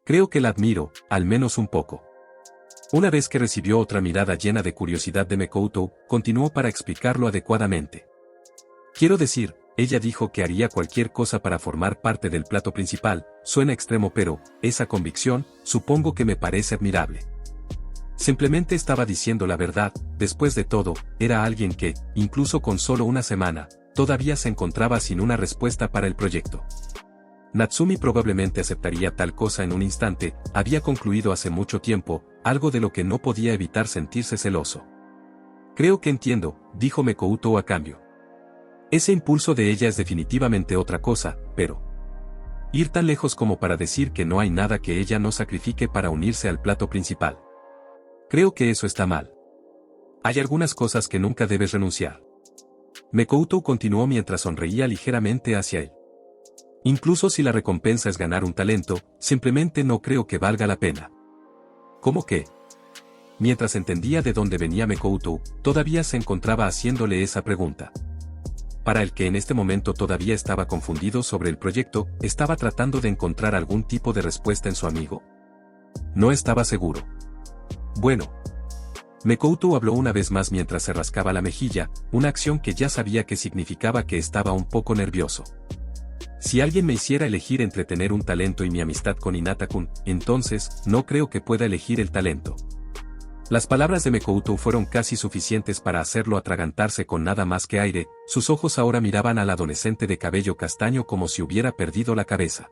Creo que la admiro, al menos un poco. Una vez que recibió otra mirada llena de curiosidad de Makoto, continuó para explicarlo adecuadamente. Quiero decir, ella dijo que haría cualquier cosa para formar parte del plato principal, suena extremo pero, esa convicción, supongo que me parece admirable. Simplemente estaba diciendo la verdad, después de todo, era alguien que, incluso con solo una semana, todavía se encontraba sin una respuesta para el proyecto. Natsumi probablemente aceptaría tal cosa en un instante, había concluido hace mucho tiempo, algo de lo que no podía evitar sentirse celoso. Creo que entiendo, dijo Makoto a cambio. Ese impulso de ella es definitivamente otra cosa, pero... ir tan lejos como para decir que no hay nada que ella no sacrifique para unirse al plato principal. Creo que eso está mal. Hay algunas cosas que nunca debes renunciar. Makoto continuó mientras sonreía ligeramente hacia él. Incluso si la recompensa es ganar un talento, simplemente no creo que valga la pena. ¿Cómo que? Mientras entendía de dónde venía Makoto, todavía se encontraba haciéndole esa pregunta. Para el que en este momento todavía estaba confundido sobre el proyecto, estaba tratando de encontrar algún tipo de respuesta en su amigo. No estaba seguro. Bueno. Makoto habló una vez más mientras se rascaba la mejilla, una acción que ya sabía que significaba que estaba un poco nervioso. Si alguien me hiciera elegir entre tener un talento y mi amistad con Hinata-kun, entonces, no creo que pueda elegir el talento. Las palabras de Makoto fueron casi suficientes para hacerlo atragantarse con nada más que aire, sus ojos ahora miraban al adolescente de cabello castaño como si hubiera perdido la cabeza.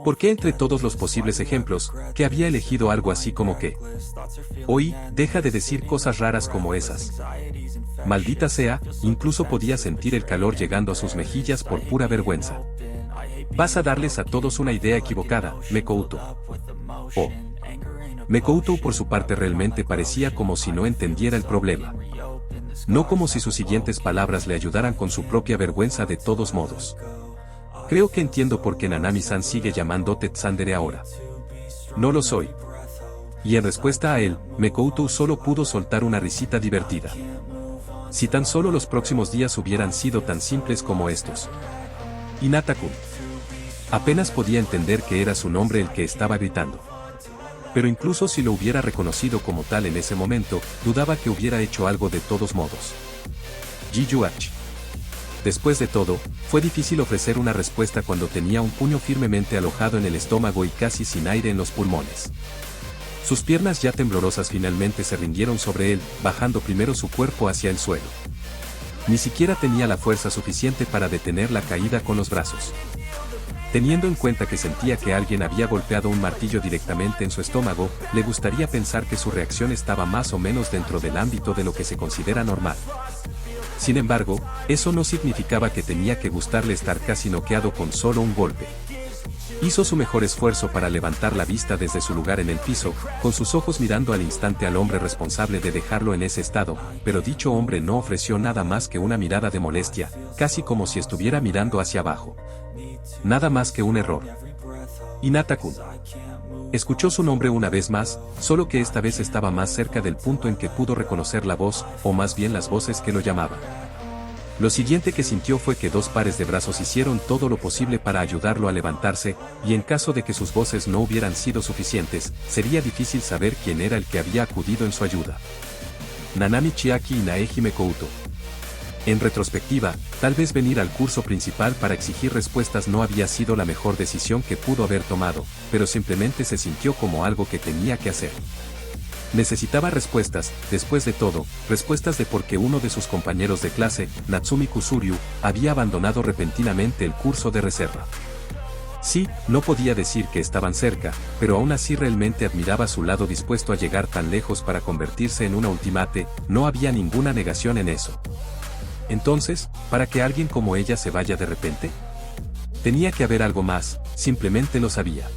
¿Por qué entre todos los posibles ejemplos, que había elegido algo así como que? Hoy, deja de decir cosas raras como esas. Maldita sea, incluso podía sentir el calor llegando a sus mejillas por pura vergüenza. Vas a darles a todos una idea equivocada, Makoto. Oh. Makoto por su parte realmente parecía como si no entendiera el problema. No como si sus siguientes palabras le ayudaran con su propia vergüenza de todos modos. Creo que entiendo por qué Nanami-san sigue llamándote tsundere ahora. No lo soy. Y en respuesta a él, Makoto solo pudo soltar una risita divertida. Si tan solo los próximos días hubieran sido tan simples como estos. Hinata-kun. Apenas podía entender que era su nombre el que estaba gritando. Pero incluso si lo hubiera reconocido como tal en ese momento, dudaba que hubiera hecho algo de todos modos. Jiyuachi. Después de todo, fue difícil ofrecer una respuesta cuando tenía un puño firmemente alojado en el estómago y casi sin aire en los pulmones. Sus piernas ya temblorosas finalmente se rindieron sobre él, bajando primero su cuerpo hacia el suelo. Ni siquiera tenía la fuerza suficiente para detener la caída con los brazos. Teniendo en cuenta que sentía que alguien había golpeado un martillo directamente en su estómago, le gustaría pensar que su reacción estaba más o menos dentro del ámbito de lo que se considera normal. Sin embargo, eso no significaba que tenía que gustarle estar casi noqueado con solo un golpe. Hizo su mejor esfuerzo para levantar la vista desde su lugar en el piso, con sus ojos mirando al instante al hombre responsable de dejarlo en ese estado, pero dicho hombre no ofreció nada más que una mirada de molestia, casi como si estuviera mirando hacia abajo. Nada más que un error. Hinata-kun. Escuchó su nombre una vez más, solo que esta vez estaba más cerca del punto en que pudo reconocer la voz, o más bien las voces que lo llamaban. Lo siguiente que sintió fue que dos pares de brazos hicieron todo lo posible para ayudarlo a levantarse, y en caso de que sus voces no hubieran sido suficientes, sería difícil saber quién era el que había acudido en su ayuda. Nanami Chiaki y Naeji Makoto. En retrospectiva, tal vez venir al curso principal para exigir respuestas no había sido la mejor decisión que pudo haber tomado, pero simplemente se sintió como algo que tenía que hacer. Necesitaba respuestas, después de todo, respuestas de por qué uno de sus compañeros de clase, Natsumi Kusuryu, había abandonado repentinamente el curso de reserva. Sí, no podía decir que estaban cerca, pero aún así realmente admiraba su lado dispuesto a llegar tan lejos para convertirse en una ultimate, no había ninguna negación en eso. Entonces, ¿para que alguien como ella se vaya de repente? Tenía que haber algo más, simplemente lo sabía.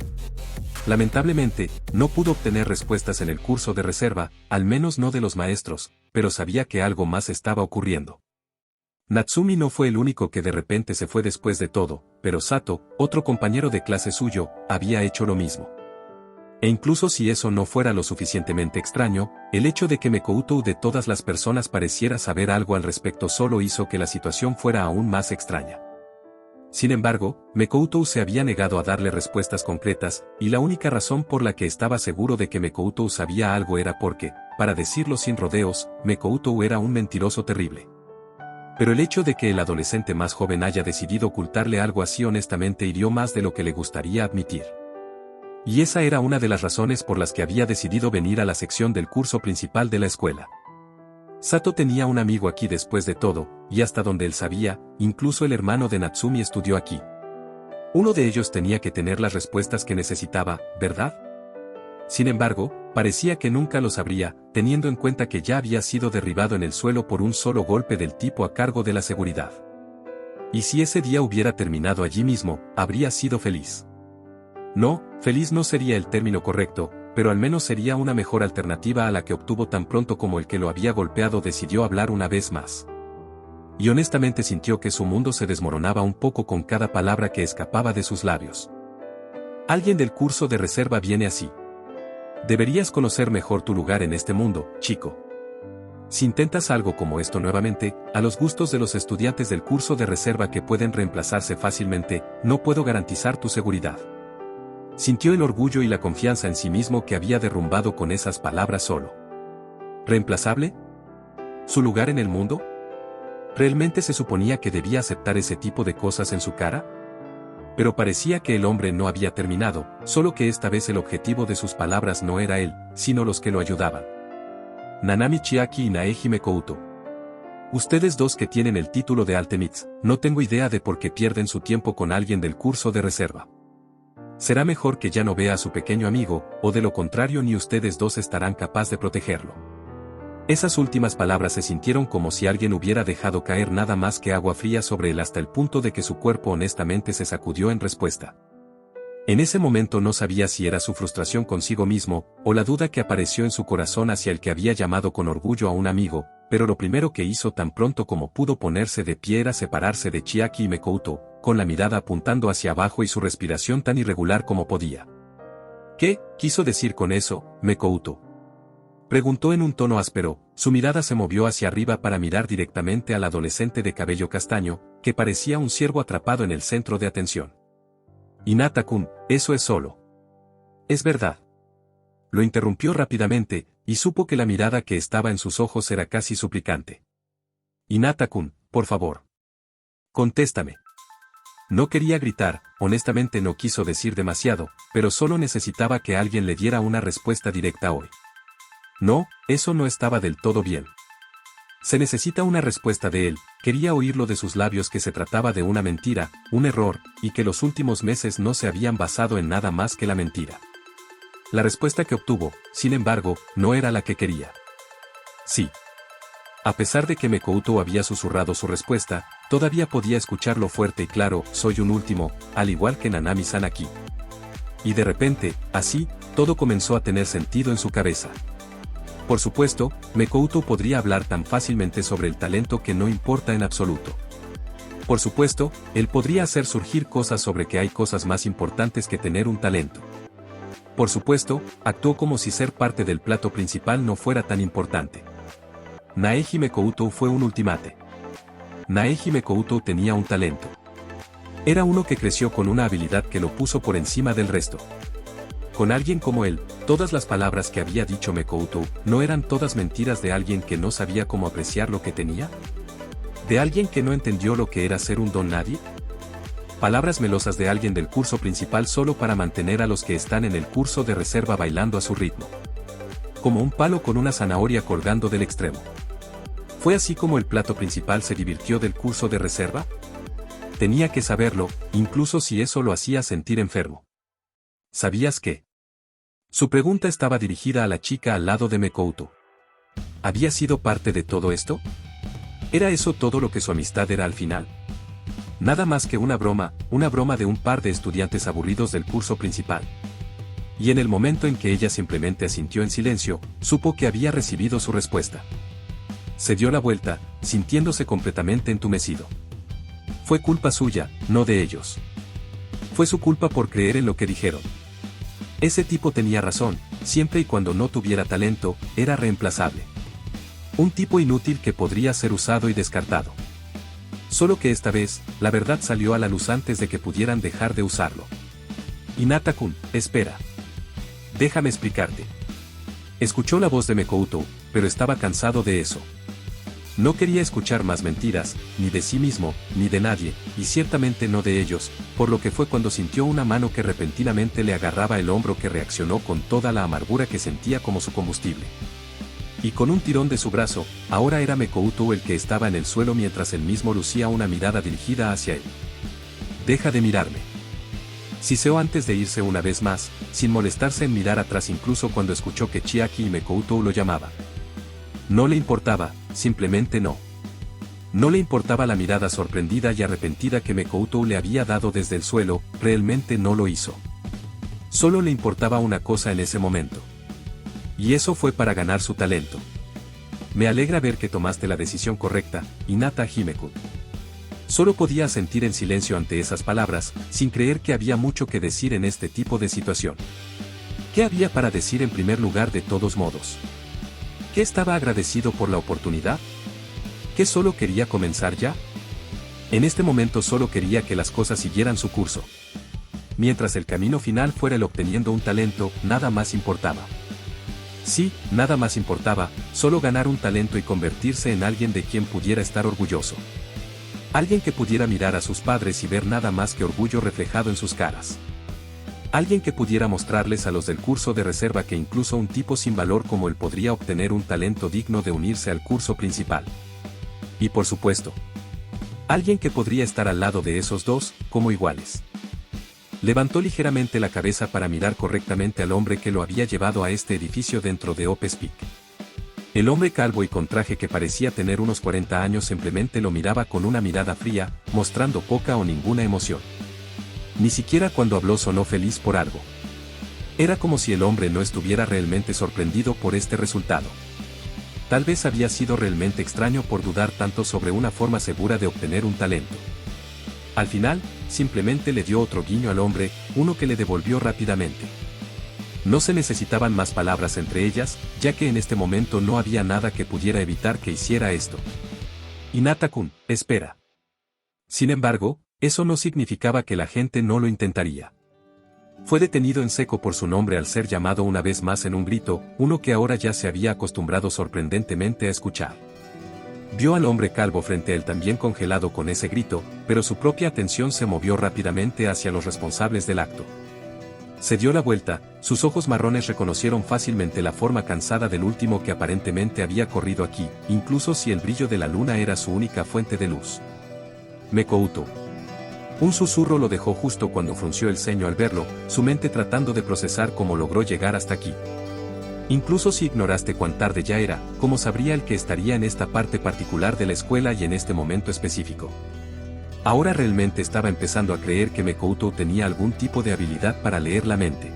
Lamentablemente, no pudo obtener respuestas en el curso de reserva, al menos no de los maestros, pero sabía que algo más estaba ocurriendo. Natsumi no fue el único que de repente se fue después de todo, pero Sato, otro compañero de clase suyo, había hecho lo mismo. E incluso si eso no fuera lo suficientemente extraño, el hecho de que Makoto de todas las personas pareciera saber algo al respecto solo hizo que la situación fuera aún más extraña. Sin embargo, Mekoutou se había negado a darle respuestas concretas, y la única razón por la que estaba seguro de que Mekoutou sabía algo era porque, para decirlo sin rodeos, Mekoutou era un mentiroso terrible. Pero el hecho de que el adolescente más joven haya decidido ocultarle algo así honestamente hirió más de lo que le gustaría admitir. Y esa era una de las razones por las que había decidido venir a la sección del curso principal de la escuela. Sato tenía un amigo aquí después de todo, y hasta donde él sabía, incluso el hermano de Natsumi estudió aquí. Uno de ellos tenía que tener las respuestas que necesitaba, ¿verdad? Sin embargo, parecía que nunca lo sabría, teniendo en cuenta que ya había sido derribado en el suelo por un solo golpe del tipo a cargo de la seguridad. Y si ese día hubiera terminado allí mismo, habría sido feliz. No, feliz no sería el término correcto, pero al menos sería una mejor alternativa a la que obtuvo tan pronto como el que lo había golpeado decidió hablar una vez más. Y honestamente sintió que su mundo se desmoronaba un poco con cada palabra que escapaba de sus labios. Alguien del curso de reserva viene así. Deberías conocer mejor tu lugar en este mundo, chico. Si intentas algo como esto nuevamente, a los gustos de los estudiantes del curso de reserva que pueden reemplazarse fácilmente, no puedo garantizar tu seguridad. Sintió el orgullo y la confianza en sí mismo que había derrumbado con esas palabras solo. ¿Reemplazable? ¿Su lugar en el mundo? ¿Realmente se suponía que debía aceptar ese tipo de cosas en su cara? Pero parecía que el hombre no había terminado, solo que esta vez el objetivo de sus palabras no era él, sino los que lo ayudaban. Nanami Chiaki y Naeji Mekoutou. Ustedes dos que tienen el título de Altemits, no tengo idea de por qué pierden su tiempo con alguien del curso de reserva. Será mejor que ya no vea a su pequeño amigo, o de lo contrario ni ustedes dos estarán capaz de protegerlo. Esas últimas palabras se sintieron como si alguien hubiera dejado caer nada más que agua fría sobre él hasta el punto de que su cuerpo honestamente se sacudió en respuesta. En ese momento no sabía si era su frustración consigo mismo, o la duda que apareció en su corazón hacia el que había llamado con orgullo a un amigo, pero lo primero que hizo tan pronto como pudo ponerse de pie era separarse de Chiaki y Mekoutou, con la mirada apuntando hacia abajo y su respiración tan irregular como podía. ¿Qué quiso decir con eso, Mekoutou? Preguntó en un tono áspero, su mirada se movió hacia arriba para mirar directamente al adolescente de cabello castaño, que parecía un ciervo atrapado en el centro de atención. Hinata-kun, eso es solo. Es verdad. Lo interrumpió rápidamente, y supo que la mirada que estaba en sus ojos era casi suplicante. Hinata-kun, por favor. Contéstame. No quería gritar, honestamente no quiso decir demasiado, pero solo necesitaba que alguien le diera una respuesta directa hoy. No, eso no estaba del todo bien. Se necesita una respuesta de él, quería oírlo de sus labios que se trataba de una mentira, un error, y que los últimos meses no se habían basado en nada más que la mentira. La respuesta que obtuvo, sin embargo, no era la que quería. Sí. A pesar de que Mekoutou había susurrado su respuesta, todavía podía escucharlo fuerte y claro, soy un último, al igual que Nanami-san aquí. Y de repente, así, todo comenzó a tener sentido en su cabeza. Por supuesto, Mekoutou podría hablar tan fácilmente sobre el talento que no importa en absoluto. Por supuesto, él podría hacer surgir cosas sobre que hay cosas más importantes que tener un talento. Por supuesto, actuó como si ser parte del plato principal no fuera tan importante. Naeji Mekoutou fue un ultimate. Naeji Mekoutou tenía un talento. Era uno que creció con una habilidad que lo puso por encima del resto. Con alguien como él, todas las palabras que había dicho Mekoutou, ¿no eran todas mentiras de alguien que no sabía cómo apreciar lo que tenía? ¿De alguien que no entendió lo que era ser un don nadie? Palabras melosas de alguien del curso principal solo para mantener a los que están en el curso de reserva bailando a su ritmo. Como un palo con una zanahoria colgando del extremo. ¿Fue así como el plato principal se divirtió del curso de reserva? Tenía que saberlo, incluso si eso lo hacía sentir enfermo. ¿Sabías qué? Su pregunta estaba dirigida a la chica al lado de Mekoutou. ¿Había sido parte de todo esto? ¿Era eso todo lo que su amistad era al final? Nada más que una broma de un par de estudiantes aburridos del curso principal. Y en el momento en que ella simplemente asintió en silencio, supo que había recibido su respuesta. Se dio la vuelta, sintiéndose completamente entumecido. Fue culpa suya, no de ellos. Fue su culpa por creer en lo que dijeron. Ese tipo tenía razón, siempre y cuando no tuviera talento, era reemplazable. Un tipo inútil que podría ser usado y descartado. Solo que esta vez, la verdad salió a la luz antes de que pudieran dejar de usarlo. Hinata-kun, espera. Déjame explicarte. Escuchó la voz de Mekouto, pero estaba cansado de eso. No quería escuchar más mentiras, ni de sí mismo, ni de nadie, y ciertamente no de ellos, por lo que fue cuando sintió una mano que repentinamente le agarraba el hombro que reaccionó con toda la amargura que sentía como su combustible. Y con un tirón de su brazo, ahora era Mekouto el que estaba en el suelo mientras él mismo lucía una mirada dirigida hacia él. «Deja de mirarme». Siseó antes de irse una vez más, sin molestarse en mirar atrás incluso cuando escuchó que Chiaki y Mekouto lo llamaban. No le importaba, simplemente no. No le importaba la mirada sorprendida y arrepentida que Mekouto le había dado desde el suelo, realmente no lo hizo. Solo le importaba una cosa en ese momento. Y eso fue para ganar su talento. Me alegra ver que tomaste la decisión correcta, Hinata Hime-kun. Solo podía asentir en silencio ante esas palabras, sin creer que había mucho que decir en este tipo de situación. ¿Qué había para decir en primer lugar de todos modos? ¿Qué estaba agradecido por la oportunidad? ¿Qué solo quería comenzar ya? En este momento solo quería que las cosas siguieran su curso. Mientras el camino final fuera el obteniendo un talento, nada más importaba. Sí, nada más importaba, solo ganar un talento y convertirse en alguien de quien pudiera estar orgulloso. Alguien que pudiera mirar a sus padres y ver nada más que orgullo reflejado en sus caras. Alguien que pudiera mostrarles a los del curso de reserva que incluso un tipo sin valor como él podría obtener un talento digno de unirse al curso principal. Y por supuesto, alguien que podría estar al lado de esos dos, como iguales. Levantó ligeramente la cabeza para mirar correctamente al hombre que lo había llevado a este edificio dentro de Opes Peak. El hombre calvo y con traje que parecía tener unos 40 años simplemente lo miraba con una mirada fría, mostrando poca o ninguna emoción. Ni siquiera cuando habló sonó feliz por algo. Era como si el hombre no estuviera realmente sorprendido por este resultado. Tal vez había sido realmente extraño por dudar tanto sobre una forma segura de obtener un talento. Al final, simplemente le dio otro guiño al hombre, uno que le devolvió rápidamente. No se necesitaban más palabras entre ellas, ya que en este momento no había nada que pudiera evitar que hiciera esto. Hinata-kun, espera. Sin embargo, eso no significaba que la gente no lo intentaría. Fue detenido en seco por su nombre al ser llamado una vez más en un grito, uno que ahora ya se había acostumbrado sorprendentemente a escuchar. Vio al hombre calvo frente a él también congelado con ese grito, pero su propia atención se movió rápidamente hacia los responsables del acto. Se dio la vuelta, sus ojos marrones reconocieron fácilmente la forma cansada del último que aparentemente había corrido aquí, incluso si el brillo de la luna era su única fuente de luz. Mekouto. Un susurro lo dejó justo cuando frunció el ceño al verlo, su mente tratando de procesar cómo logró llegar hasta aquí. Incluso si ignoraste cuán tarde ya era, ¿cómo sabría el que estaría en esta parte particular de la escuela y en este momento específico? Ahora realmente estaba empezando a creer que Mekouto tenía algún tipo de habilidad para leer la mente.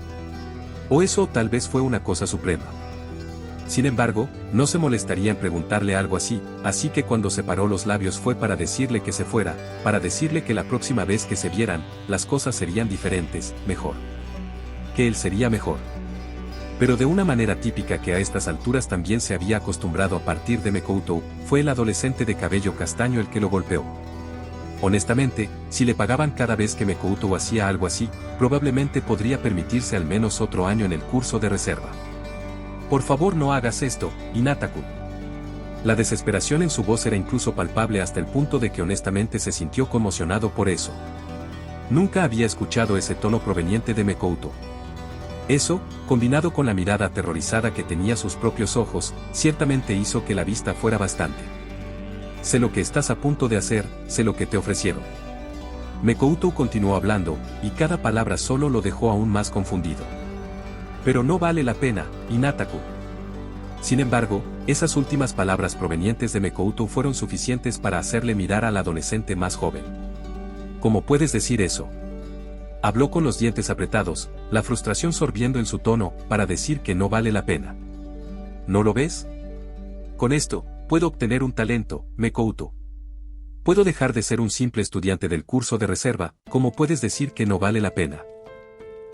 O eso tal vez fue una cosa suprema. Sin embargo, no se molestaría en preguntarle algo así que cuando separó los labios fue para decirle que se fuera, para decirle que la próxima vez que se vieran, las cosas serían diferentes, mejor. Que él sería mejor. Pero de una manera típica que a estas alturas también se había acostumbrado a partir de Mekouto, fue el adolescente de cabello castaño el que lo golpeó. Honestamente, si le pagaban cada vez que Mekouto hacía algo así, probablemente podría permitirse al menos otro año en el curso de reserva. Por favor no hagas esto, Hinata-kun. La desesperación en su voz era incluso palpable hasta el punto de que honestamente se sintió conmocionado por eso. Nunca había escuchado ese tono proveniente de Mekouto. Eso, combinado con la mirada aterrorizada que tenía sus propios ojos, ciertamente hizo que la vista fuera bastante. Sé lo que estás a punto de hacer, sé lo que te ofrecieron. Mekouto continuó hablando, y cada palabra solo lo dejó aún más confundido. Pero no vale la pena, Hinata-kun. Sin embargo, esas últimas palabras provenientes de Mekouto fueron suficientes para hacerle mirar al adolescente más joven. ¿Cómo puedes decir eso? Habló con los dientes apretados, la frustración sorbiendo en su tono, para decir que no vale la pena. ¿No lo ves? Con esto, puedo obtener un talento, Mekouto. Puedo dejar de ser un simple estudiante del curso de reserva, ¿cómo puedes decir que no vale la pena?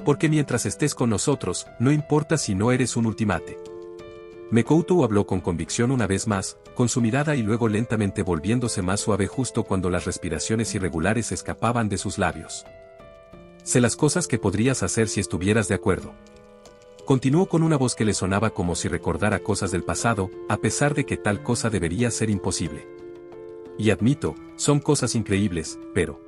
Porque mientras estés con nosotros, no importa si no eres un ultimate. Mekouto habló con convicción una vez más, con su mirada y luego lentamente volviéndose más suave justo cuando las respiraciones irregulares escapaban de sus labios. Sé las cosas que podrías hacer si estuvieras de acuerdo. Continuó con una voz que le sonaba como si recordara cosas del pasado, a pesar de que tal cosa debería ser imposible. Y admito, son cosas increíbles, pero...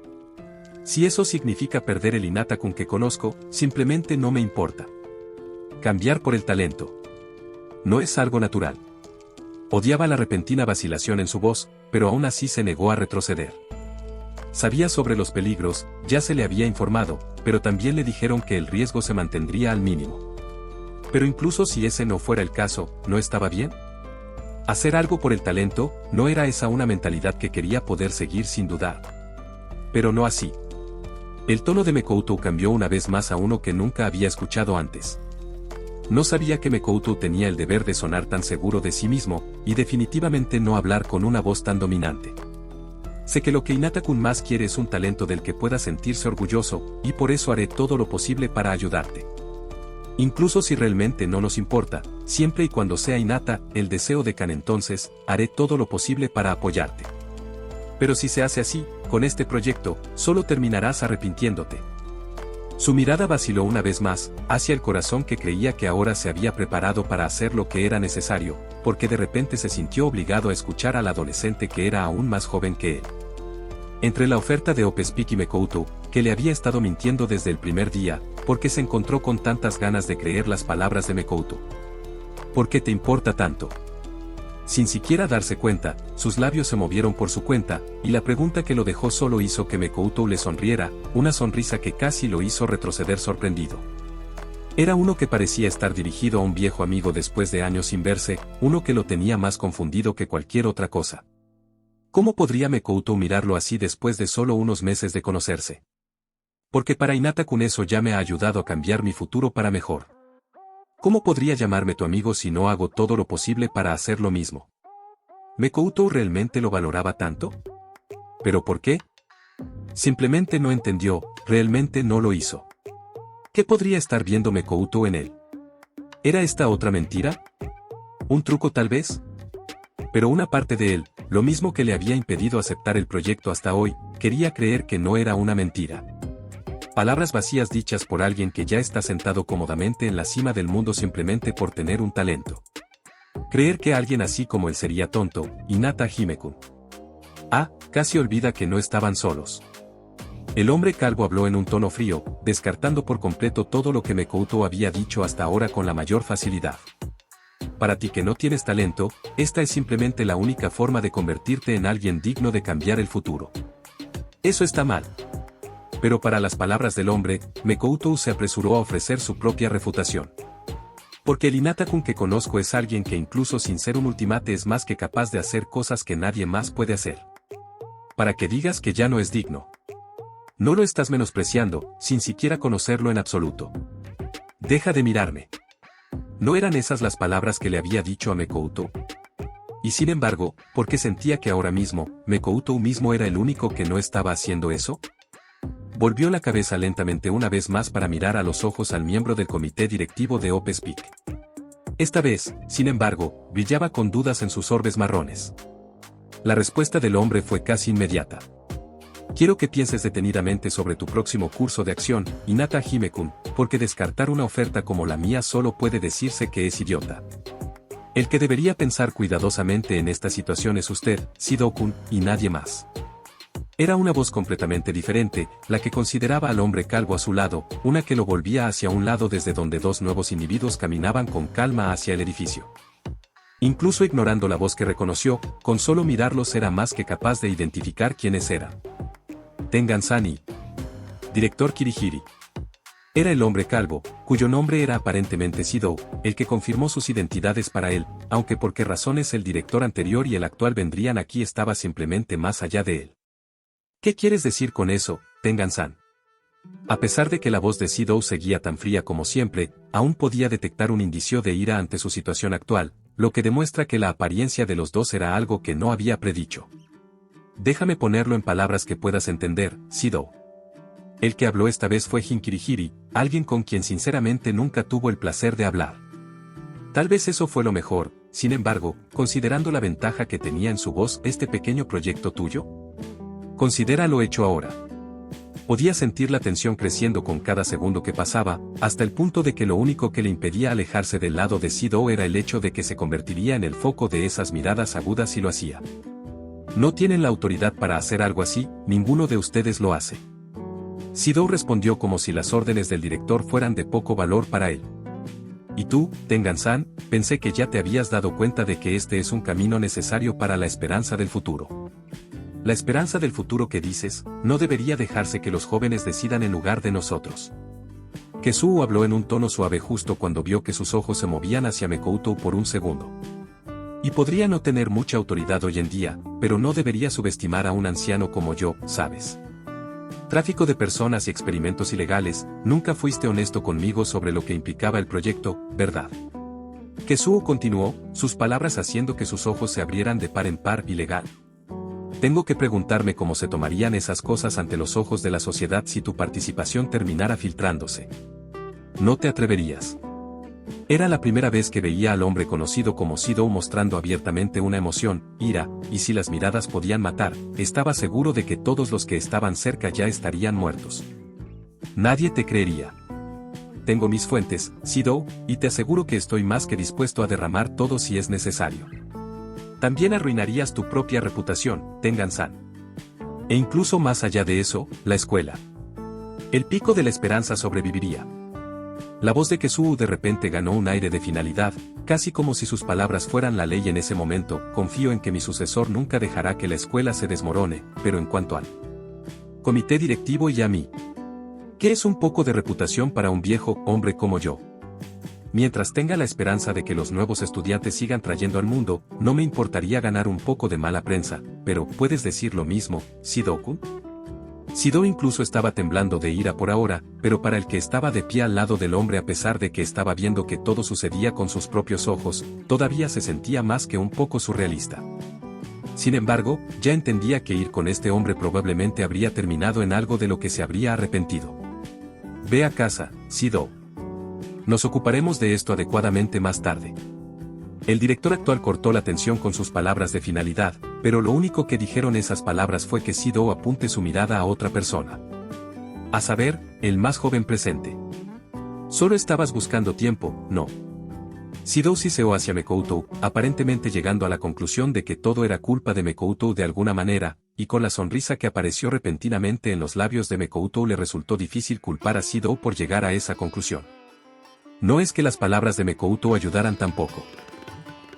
si eso significa perder el Hinata-kun que conozco, simplemente no me importa. Cambiar por el talento. No es algo natural. Odiaba la repentina vacilación en su voz, pero aún así se negó a retroceder. Sabía sobre los peligros, ya se le había informado, pero también le dijeron que el riesgo se mantendría al mínimo. Pero incluso si ese no fuera el caso, ¿no estaba bien? Hacer algo por el talento, ¿no era esa una mentalidad que quería poder seguir sin dudar? Pero no así. El tono de Mekouto cambió una vez más a uno que nunca había escuchado antes. No sabía que Mekouto tenía el deber de sonar tan seguro de sí mismo, y definitivamente no hablar con una voz tan dominante. Sé que lo que Hinata-kun más quiere es un talento del que pueda sentirse orgulloso, y por eso haré todo lo posible para ayudarte. Incluso si realmente no nos importa, siempre y cuando sea Hinata, el deseo de Kan, entonces, haré todo lo posible para apoyarte. Pero si se hace así, con este proyecto, solo terminarás arrepintiéndote. Su mirada vaciló una vez más, hacia el corazón que creía que ahora se había preparado para hacer lo que era necesario, porque de repente se sintió obligado a escuchar al adolescente que era aún más joven que él. Entre la oferta de Opespeak y Mekouto, que le había estado mintiendo desde el primer día, porque se encontró con tantas ganas de creer las palabras de Mekouto. ¿Por qué te importa tanto? Sin siquiera darse cuenta, sus labios se movieron por su cuenta, y la pregunta que lo dejó solo hizo que Mekouto le sonriera, una sonrisa que casi lo hizo retroceder sorprendido. Era uno que parecía estar dirigido a un viejo amigo después de años sin verse, uno que lo tenía más confundido que cualquier otra cosa. ¿Cómo podría Mekouto mirarlo así después de solo unos meses de conocerse? Porque para Hinata-kun eso ya me ha ayudado a cambiar mi futuro para mejor. ¿Cómo podría llamarme tu amigo si no hago todo lo posible para hacer lo mismo? ¿Mekouto realmente lo valoraba tanto? ¿Pero por qué? Simplemente no entendió, realmente no lo hizo. ¿Qué podría estar viendo Mekouto en él? ¿Era esta otra mentira? ¿Un truco tal vez? Pero una parte de él, lo mismo que le había impedido aceptar el proyecto hasta hoy, quería creer que no era una mentira. Palabras vacías dichas por alguien que ya está sentado cómodamente en la cima del mundo simplemente por tener un talento. Creer que alguien así como él sería tonto, Hinata Hime-kun. Casi olvida que no estaban solos. El hombre calvo habló en un tono frío, descartando por completo todo lo que Mekouto había dicho hasta ahora con la mayor facilidad. Para ti que no tienes talento, esta es simplemente la única forma de convertirte en alguien digno de cambiar el futuro. Eso está mal. Pero para las palabras del hombre, Mekouto se apresuró a ofrecer su propia refutación. Porque el Hinata-kun que conozco es alguien que incluso sin ser un ultimate es más que capaz de hacer cosas que nadie más puede hacer. Para que digas que ya no es digno. No lo estás menospreciando, sin siquiera conocerlo en absoluto. Deja de mirarme. ¿No eran esas las palabras que le había dicho a Mekouto? Y sin embargo, ¿por qué sentía que ahora mismo, Mekouto mismo era el único que no estaba haciendo eso? Volvió la cabeza lentamente una vez más para mirar a los ojos al miembro del comité directivo de Opespeak. Esta vez, sin embargo, brillaba con dudas en sus orbes marrones. La respuesta del hombre fue casi inmediata. Quiero que pienses detenidamente sobre tu próximo curso de acción, Hinata Hime-kun, porque descartar una oferta como la mía solo puede decirse que es idiota. El que debería pensar cuidadosamente en esta situación es usted, Shido-kun, y nadie más. Era una voz completamente diferente, la que consideraba al hombre calvo a su lado, una que lo volvía hacia un lado desde donde dos nuevos individuos caminaban con calma hacia el edificio. Incluso ignorando la voz que reconoció, con solo mirarlos era más que capaz de identificar quiénes eran. Tengan-san y Director Kirihiri. Era el hombre calvo, cuyo nombre era aparentemente Shido, el que confirmó sus identidades para él, aunque por qué razones el director anterior y el actual vendrían aquí estaba simplemente más allá de él. ¿Qué quieres decir con eso, Tengan-san? A pesar de que la voz de Shido seguía tan fría como siempre, aún podía detectar un indicio de ira ante su situación actual, lo que demuestra que la apariencia de los dos era algo que no había predicho. Déjame ponerlo en palabras que puedas entender, Shido. El que habló esta vez fue Jin Kirihiri, alguien con quien sinceramente nunca tuvo el placer de hablar. Tal vez eso fue lo mejor, sin embargo, considerando la ventaja que tenía en su voz este pequeño proyecto tuyo? Considera lo hecho ahora. Podía sentir la tensión creciendo con cada segundo que pasaba, hasta el punto de que lo único que le impedía alejarse del lado de Sido era el hecho de que se convertiría en el foco de esas miradas agudas si lo hacía. No tienen la autoridad para hacer algo así, ninguno de ustedes lo hace. Sido respondió como si las órdenes del director fueran de poco valor para él. Y tú, Tengan-san, pensé que ya te habías dado cuenta de que este es un camino necesario para la esperanza del futuro. La esperanza del futuro que dices, no debería dejarse que los jóvenes decidan en lugar de nosotros. Kesuo habló en un tono suave justo cuando vio que sus ojos se movían hacia Mekoutou por un segundo. Y podría no tener mucha autoridad hoy en día, pero no debería subestimar a un anciano como yo, ¿sabes? Tráfico de personas y experimentos ilegales, nunca fuiste honesto conmigo sobre lo que implicaba el proyecto, ¿verdad? Kesuo continuó, sus palabras haciendo que sus ojos se abrieran de par en par. Ilegal. Tengo que preguntarme cómo se tomarían esas cosas ante los ojos de la sociedad si tu participación terminara filtrándose. No te atreverías. Era la primera vez que veía al hombre conocido como Sido mostrando abiertamente una emoción, ira, y si las miradas podían matar, estaba seguro de que todos los que estaban cerca ya estarían muertos. Nadie te creería. Tengo mis fuentes, Sido, y te aseguro que estoy más que dispuesto a derramar todo si es necesario. También arruinarías tu propia reputación, Tengan-san. E incluso más allá de eso, la escuela. El pico de la esperanza sobreviviría. La voz de Kesuo de repente ganó un aire de finalidad, casi como si sus palabras fueran la ley en ese momento. Confío en que mi sucesor nunca dejará que la escuela se desmorone, pero en cuanto al comité directivo y a mí, ¿qué es un poco de reputación para un viejo hombre como yo? Mientras tenga la esperanza de que los nuevos estudiantes sigan trayendo al mundo, no me importaría ganar un poco de mala prensa, pero ¿puedes decir lo mismo, Sido-kun? Sido incluso estaba temblando de ira por ahora, pero para el que estaba de pie al lado del hombre a pesar de que estaba viendo que todo sucedía con sus propios ojos, todavía se sentía más que un poco surrealista. Sin embargo, ya entendía que ir con este hombre probablemente habría terminado en algo de lo que se habría arrepentido. Ve a casa, Sido. Nos ocuparemos de esto adecuadamente más tarde. El director actual cortó la tensión con sus palabras de finalidad, pero lo único que dijeron esas palabras fue que Sido apunte su mirada a otra persona. A saber, el más joven presente. Solo estabas buscando tiempo, ¿no? Sido siseó hacia Mekoutou, aparentemente llegando a la conclusión de que todo era culpa de Mekoutou de alguna manera, y con la sonrisa que apareció repentinamente en los labios de Mekoutou le resultó difícil culpar a Sido por llegar a esa conclusión. No es que las palabras de Mekoutou ayudaran tampoco.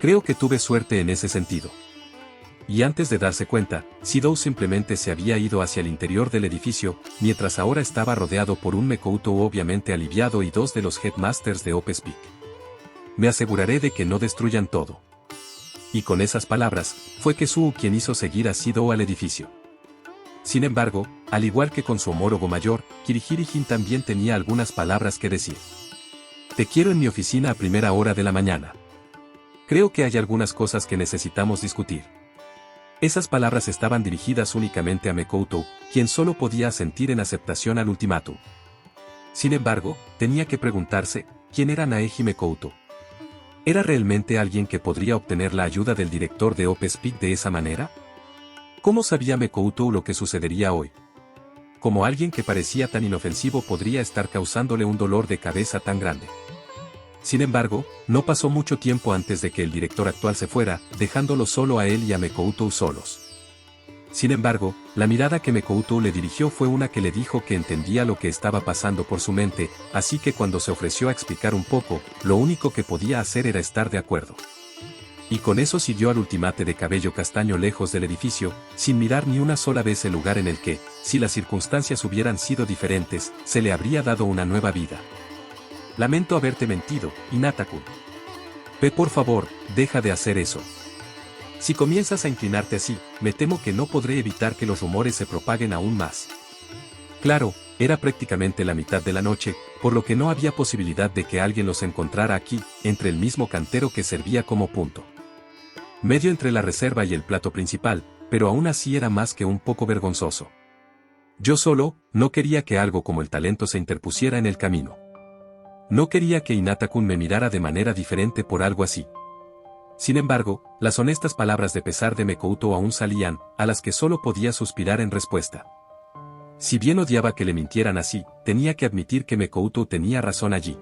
Creo que tuve suerte en ese sentido. Y antes de darse cuenta, Sido simplemente se había ido hacia el interior del edificio, mientras ahora estaba rodeado por un Mekoutou obviamente aliviado y dos de los Headmasters de Opes Peak. Me aseguraré de que no destruyan todo. Y con esas palabras, fue Kesuo quien hizo seguir a Sido al edificio. Sin embargo, al igual que con su homólogo mayor, Kirihiri-jin también tenía algunas palabras que decir. Te quiero en mi oficina a primera hora de la mañana. Creo que hay algunas cosas que necesitamos discutir. Esas palabras estaban dirigidas únicamente a Mekoutou, quien solo podía asentir en aceptación al ultimátum. Sin embargo, tenía que preguntarse, ¿quién era Naeji Mekoutou? ¿Era realmente alguien que podría obtener la ayuda del director de Opes Peak de esa manera? ¿Cómo sabía Mekoutou lo que sucedería hoy? ¿Cómo alguien que parecía tan inofensivo podría estar causándole un dolor de cabeza tan grande? Sin embargo, no pasó mucho tiempo antes de que el director actual se fuera, dejándolo solo a él y a Mekoutou solos. Sin embargo, la mirada que Mekoutou le dirigió fue una que le dijo que entendía lo que estaba pasando por su mente, así que cuando se ofreció a explicar un poco, lo único que podía hacer era estar de acuerdo. Y con eso siguió al ultimate de cabello castaño lejos del edificio, sin mirar ni una sola vez el lugar en el que, si las circunstancias hubieran sido diferentes, se le habría dado una nueva vida. Lamento haberte mentido, Hinata-kun. Ve por favor, deja de hacer eso. Si comienzas a inclinarte así, me temo que no podré evitar que los rumores se propaguen aún más. Claro, era prácticamente la mitad de la noche, por lo que no había posibilidad de que alguien los encontrara aquí, entre el mismo cantero que servía como punto medio entre la reserva y el plato principal, pero aún así era más que un poco vergonzoso. Yo solo, no quería que algo como el talento se interpusiera en el camino. No quería que Hinata-kun me mirara de manera diferente por algo así. Sin embargo, las honestas palabras de pesar de Mekouto aún salían, a las que solo podía suspirar en respuesta. Si bien odiaba que le mintieran así, tenía que admitir que Mekouto tenía razón allí.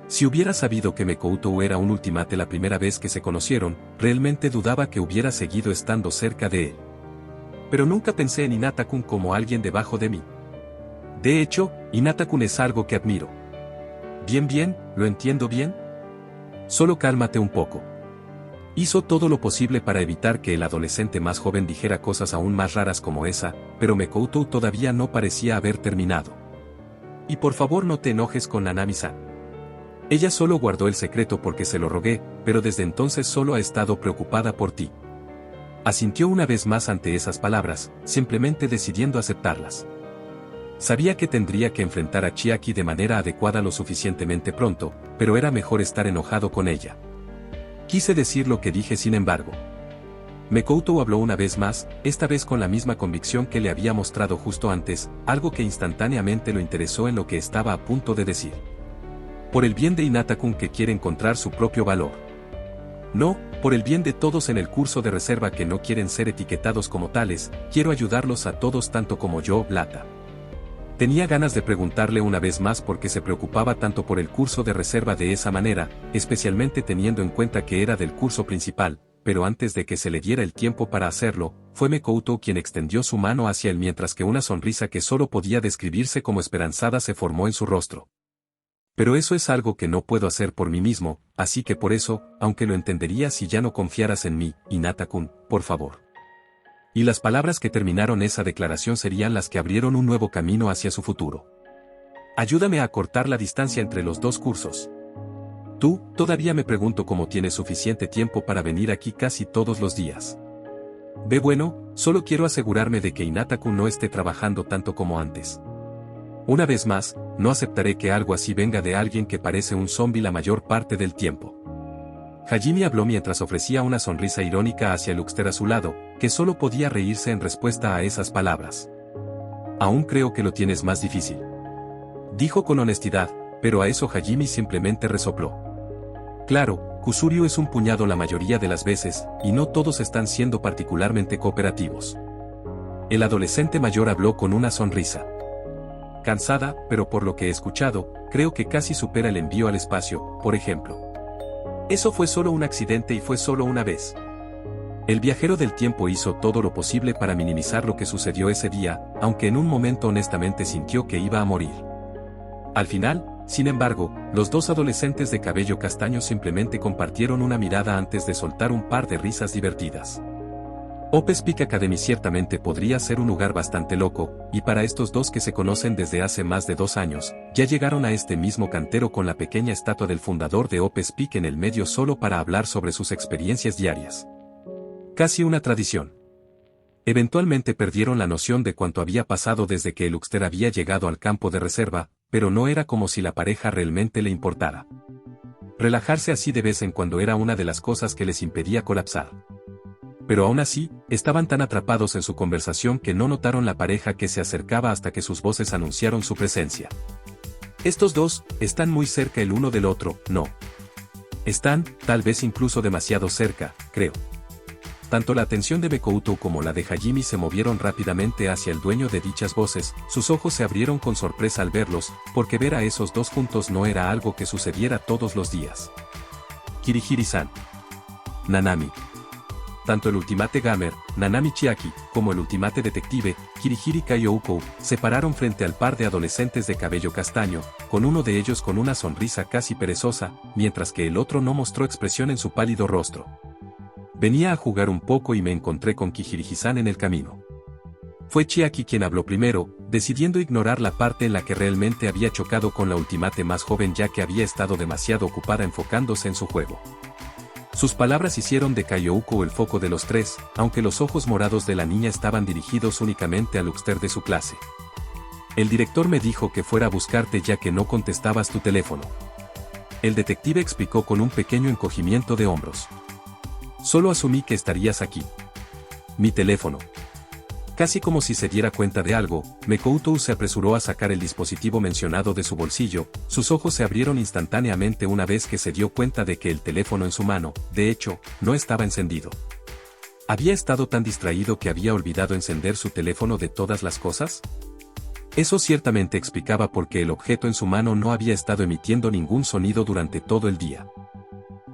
Si hubiera sabido que Mekouto era un ultimate la primera vez que se conocieron, realmente dudaba que hubiera seguido estando cerca de él. Pero nunca pensé en Hinata-kun como alguien debajo de mí. De hecho, Hinata-kun es algo que admiro. Bien, ¿lo entiendo bien? Solo cálmate un poco. Hizo todo lo posible para evitar que el adolescente más joven dijera cosas aún más raras como esa, pero Mekouto todavía no parecía haber terminado. Y por favor no te enojes con Nanami-san. Ella solo guardó el secreto porque se lo rogué, pero desde entonces solo ha estado preocupada por ti. Asintió una vez más ante esas palabras, simplemente decidiendo aceptarlas. Sabía que tendría que enfrentar a Chiaki de manera adecuada lo suficientemente pronto, pero era mejor estar enojado con ella. Quise decir lo que dije sin embargo. Mekouto habló una vez más, esta vez con la misma convicción que le había mostrado justo antes, algo que instantáneamente lo interesó en lo que estaba a punto de decir. Por el bien de Hinata-kun que quiere encontrar su propio valor. No, por el bien de todos en el curso de reserva que no quieren ser etiquetados como tales, quiero ayudarlos a todos tanto como yo, Lata. Tenía ganas de preguntarle una vez más por qué se preocupaba tanto por el curso de reserva de esa manera, especialmente teniendo en cuenta que era del curso principal, pero antes de que se le diera el tiempo para hacerlo, fue Mekouto quien extendió su mano hacia él mientras que una sonrisa que solo podía describirse como esperanzada se formó en su rostro. Pero eso es algo que no puedo hacer por mí mismo, así que por eso, aunque lo entendería si ya no confiaras en mí, Hinata-kun, por favor. Y las palabras que terminaron esa declaración serían las que abrieron un nuevo camino hacia su futuro. Ayúdame a acortar la distancia entre los dos cursos. Tú, todavía me pregunto cómo tienes suficiente tiempo para venir aquí casi todos los días. Bueno, solo quiero asegurarme de que Hinata-kun no esté trabajando tanto como antes. Una vez más, no aceptaré que algo así venga de alguien que parece un zombie la mayor parte del tiempo. Hajime habló mientras ofrecía una sonrisa irónica hacia Luxter a su lado, que solo podía reírse en respuesta a esas palabras. Aún creo que lo tienes más difícil. Dijo con honestidad, pero a eso Hajime simplemente resopló. Claro, Kusuryu es un puñado la mayoría de las veces, y no todos están siendo particularmente cooperativos. El adolescente mayor habló con una sonrisa. Cansada, pero por lo que he escuchado, creo que casi supera el envío al espacio, por ejemplo. Eso fue solo un accidente y fue solo una vez. El viajero del tiempo hizo todo lo posible para minimizar lo que sucedió ese día, aunque en un momento honestamente sintió que iba a morir. Al final, sin embargo, los dos adolescentes de cabello castaño simplemente compartieron una mirada antes de soltar un par de risas divertidas. Opus Peak Academy ciertamente podría ser un lugar bastante loco, y para estos dos que se conocen desde hace más de 2 años, ya llegaron a este mismo cantero con la pequeña estatua del fundador de Opus Peak en el medio solo para hablar sobre sus experiencias diarias. Casi una tradición. Eventualmente perdieron la noción de cuánto había pasado desde que el Luxter había llegado al campo de reserva, pero no era como si la pareja realmente le importara. Relajarse así de vez en cuando era una de las cosas que les impedía colapsar. Pero aún así, estaban tan atrapados en su conversación que no notaron la pareja que se acercaba hasta que sus voces anunciaron su presencia. Estos dos, están muy cerca el uno del otro, ¿no? Están, tal vez incluso demasiado cerca, creo. Tanto la atención de Mekouto como la de Hajime se movieron rápidamente hacia el dueño de dichas voces, sus ojos se abrieron con sorpresa al verlos, porque ver a esos dos juntos no era algo que sucediera todos los días. Kirihiri-san. Nanami. Tanto el Ultimate Gamer, Nanami Chiaki, como el Ultimate Detective, Kirihiri Kayoukou, se pararon frente al par de adolescentes de cabello castaño, con uno de ellos con una sonrisa casi perezosa, mientras que el otro no mostró expresión en su pálido rostro. Venía a jugar un poco y me encontré con Kijirigi-san en el camino. Fue Chiaki quien habló primero, decidiendo ignorar la parte en la que realmente había chocado con la Ultimate más joven ya que había estado demasiado ocupada enfocándose en su juego. Sus palabras hicieron de Kayoukou el foco de los tres, aunque los ojos morados de la niña estaban dirigidos únicamente al Luxter de su clase. El director me dijo que fuera a buscarte ya que no contestabas tu teléfono. El detective explicó con un pequeño encogimiento de hombros. Solo asumí que estarías aquí. Mi teléfono. Casi como si se diera cuenta de algo, Mekoutou se apresuró a sacar el dispositivo mencionado de su bolsillo, sus ojos se abrieron instantáneamente una vez que se dio cuenta de que el teléfono en su mano, de hecho, no estaba encendido. ¿Había estado tan distraído que había olvidado encender su teléfono de todas las cosas? Eso ciertamente explicaba por qué el objeto en su mano no había estado emitiendo ningún sonido durante todo el día.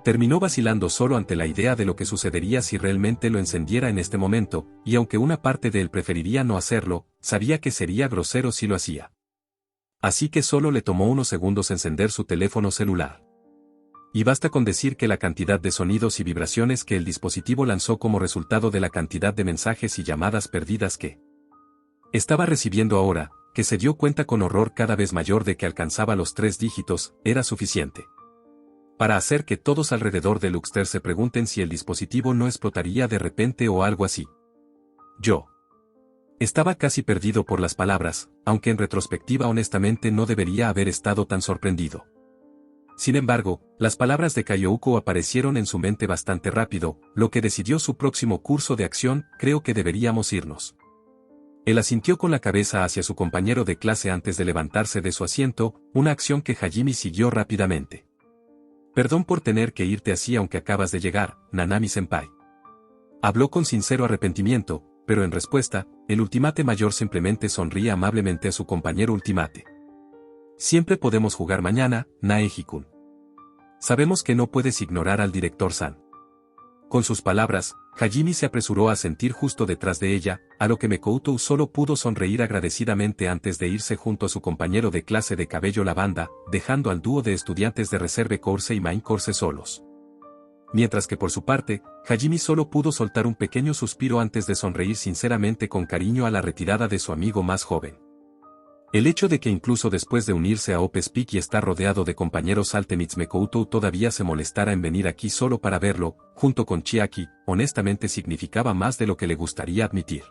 Terminó vacilando solo ante la idea de lo que sucedería si realmente lo encendiera en este momento, y aunque una parte de él preferiría no hacerlo, sabía que sería grosero si lo hacía. Así que solo le tomó unos segundos encender su teléfono celular. Y basta con decir que la cantidad de sonidos y vibraciones que el dispositivo lanzó como resultado de la cantidad de mensajes y llamadas perdidas que estaba recibiendo ahora, que se dio cuenta con horror cada vez mayor de que alcanzaba los 3 dígitos, era suficiente para hacer que todos alrededor de Luxter se pregunten si el dispositivo no explotaría de repente o algo así. Yo estaba casi perdido por las palabras, aunque en retrospectiva honestamente no debería haber estado tan sorprendido. Sin embargo, las palabras de Kayouko aparecieron en su mente bastante rápido, lo que decidió su próximo curso de acción. Creo que deberíamos irnos. Él asintió con la cabeza hacia su compañero de clase antes de levantarse de su asiento, una acción que Hajime siguió rápidamente. Perdón por tener que irte así aunque acabas de llegar, Nanami-senpai. Habló con sincero arrepentimiento, pero en respuesta, el ultimate mayor simplemente sonría amablemente a su compañero ultimate. Siempre podemos jugar mañana, Naeji-kun. Sabemos que no puedes ignorar al director San. Con sus palabras, Hajime se apresuró a sentir justo detrás de ella, a lo que Mekoutou solo pudo sonreír agradecidamente antes de irse junto a su compañero de clase de cabello lavanda, dejando al dúo de estudiantes de Reserve Course y Main Course solos. Mientras que por su parte, Hajime solo pudo soltar un pequeño suspiro antes de sonreír sinceramente con cariño a la retirada de su amigo más joven. El hecho de que incluso después de unirse a Opes Peak y estar rodeado de compañeros Altemits Mekoutou todavía se molestara en venir aquí solo para verlo, junto con Chiaki, honestamente significaba más de lo que le gustaría admitir.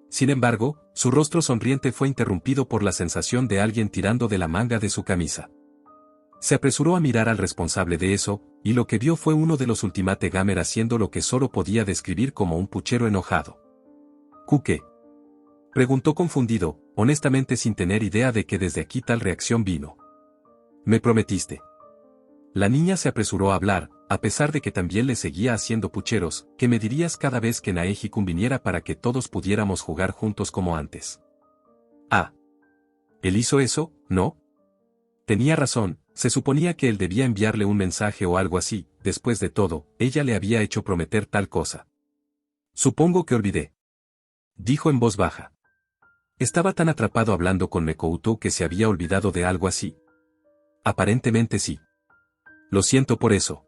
Sin embargo, su rostro sonriente fue interrumpido por la sensación de alguien tirando de la manga de su camisa. Se apresuró a mirar al responsable de eso, y lo que vio fue uno de los Ultimate Gamer haciendo lo que solo podía describir como un puchero enojado. ¿Qué? Preguntó confundido, honestamente sin tener idea de que desde aquí tal reacción vino. Me prometiste. La niña se apresuró a hablar, a pesar de que también le seguía haciendo pucheros, que me dirías cada vez que Naeji-kun viniera para que todos pudiéramos jugar juntos como antes. Ah. ¿Él hizo eso, no? Tenía razón, se suponía que él debía enviarle un mensaje o algo así, después de todo, ella le había hecho prometer tal cosa. Supongo que olvidé. Dijo en voz baja. Estaba tan atrapado hablando con Mekoutou que se había olvidado de algo así. Aparentemente sí. Lo siento por eso.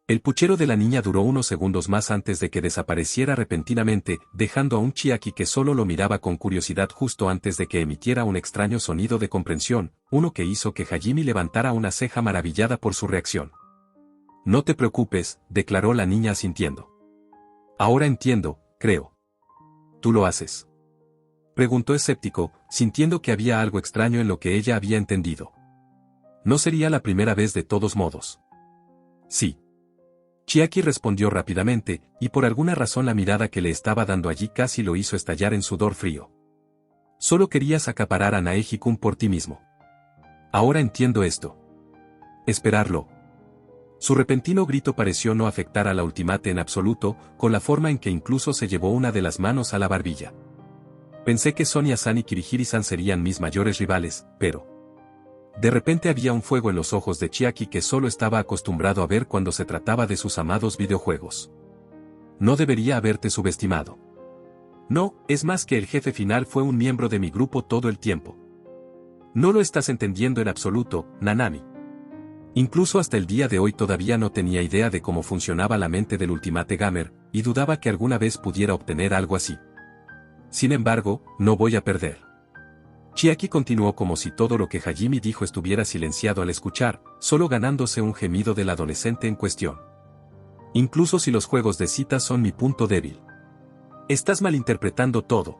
El puchero de la niña duró unos segundos más antes de que desapareciera repentinamente, dejando a un Chiaki que solo lo miraba con curiosidad justo antes de que emitiera un extraño sonido de comprensión, uno que hizo que Hajime levantara una ceja maravillada por su reacción. No te preocupes, declaró la niña asintiendo. Ahora entiendo, creo. ¿Tú lo haces? Preguntó escéptico, sintiendo que había algo extraño en lo que ella había entendido. No sería la primera vez de todos modos. Sí. Chiaki respondió rápidamente, y por alguna razón la mirada que le estaba dando allí casi lo hizo estallar en sudor frío. Solo querías acaparar a Naeji-kun por ti mismo. Ahora entiendo esto. Esperarlo. Su repentino grito pareció no afectar a la ultimate en absoluto, con la forma en que incluso se llevó una de las manos a la barbilla. Pensé que Sonia-san y Kirihiri-san serían mis mayores rivales, pero... De repente había un fuego en los ojos de Chiaki que solo estaba acostumbrado a ver cuando se trataba de sus amados videojuegos. No debería haberte subestimado. No, es más que el jefe final fue un miembro de mi grupo todo el tiempo. No lo estás entendiendo en absoluto, Nanami. Incluso hasta el día de hoy todavía no tenía idea de cómo funcionaba la mente del Ultimate Gamer, y dudaba que alguna vez pudiera obtener algo así. Sin embargo, no voy a perder. Chiaki continuó como si todo lo que Hajime dijo estuviera silenciado al escuchar, solo ganándose un gemido del adolescente en cuestión. Incluso si los juegos de citas son mi punto débil. Estás malinterpretando todo.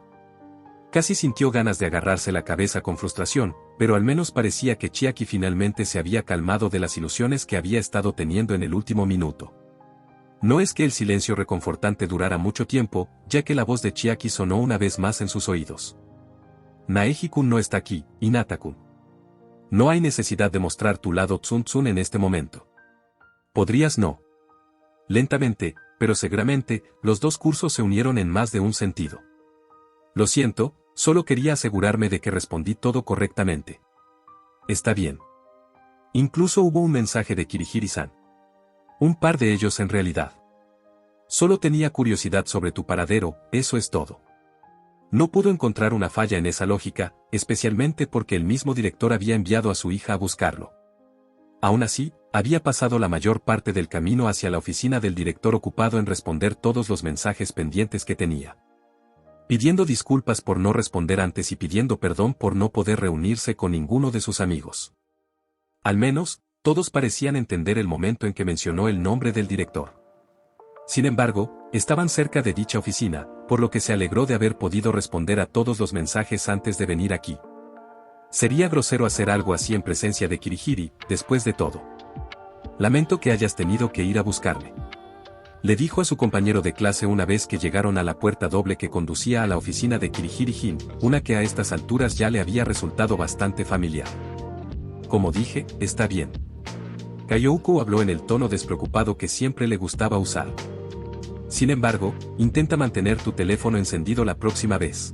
Casi sintió ganas de agarrarse la cabeza con frustración, pero al menos parecía que Chiaki finalmente se había calmado de las ilusiones que había estado teniendo en el último minuto. No es que el silencio reconfortante durara mucho tiempo, ya que la voz de Chiaki sonó una vez más en sus oídos. Naeji-kun no está aquí, Hinata-kun. No hay necesidad de mostrar tu lado Tsun-tsun en este momento. ¿Podrías no? Lentamente, pero seguramente, los dos cursos se unieron en más de un sentido. Lo siento, solo quería asegurarme de que respondí todo correctamente. Está bien. Incluso hubo un mensaje de Kirihiri-san. Un par de ellos en realidad. Solo tenía curiosidad sobre tu paradero, eso es todo. No pudo encontrar una falla en esa lógica, especialmente porque el mismo director había enviado a su hija a buscarlo. Aún así, había pasado la mayor parte del camino hacia la oficina del director ocupado en responder todos los mensajes pendientes que tenía. Pidiendo disculpas por no responder antes y pidiendo perdón por no poder reunirse con ninguno de sus amigos. Al menos, todos parecían entender el momento en que mencionó el nombre del director. Sin embargo, estaban cerca de dicha oficina, por lo que se alegró de haber podido responder a todos los mensajes antes de venir aquí. Sería grosero hacer algo así en presencia de Kirihiri, después de todo. Lamento que hayas tenido que ir a buscarme. Le dijo a su compañero de clase una vez que llegaron a la puerta doble que conducía a la oficina de Kirihiri-jin, una que a estas alturas ya le había resultado bastante familiar. Como dije, está bien. Kayouko habló en el tono despreocupado que siempre le gustaba usar. Sin embargo, intenta mantener tu teléfono encendido la próxima vez.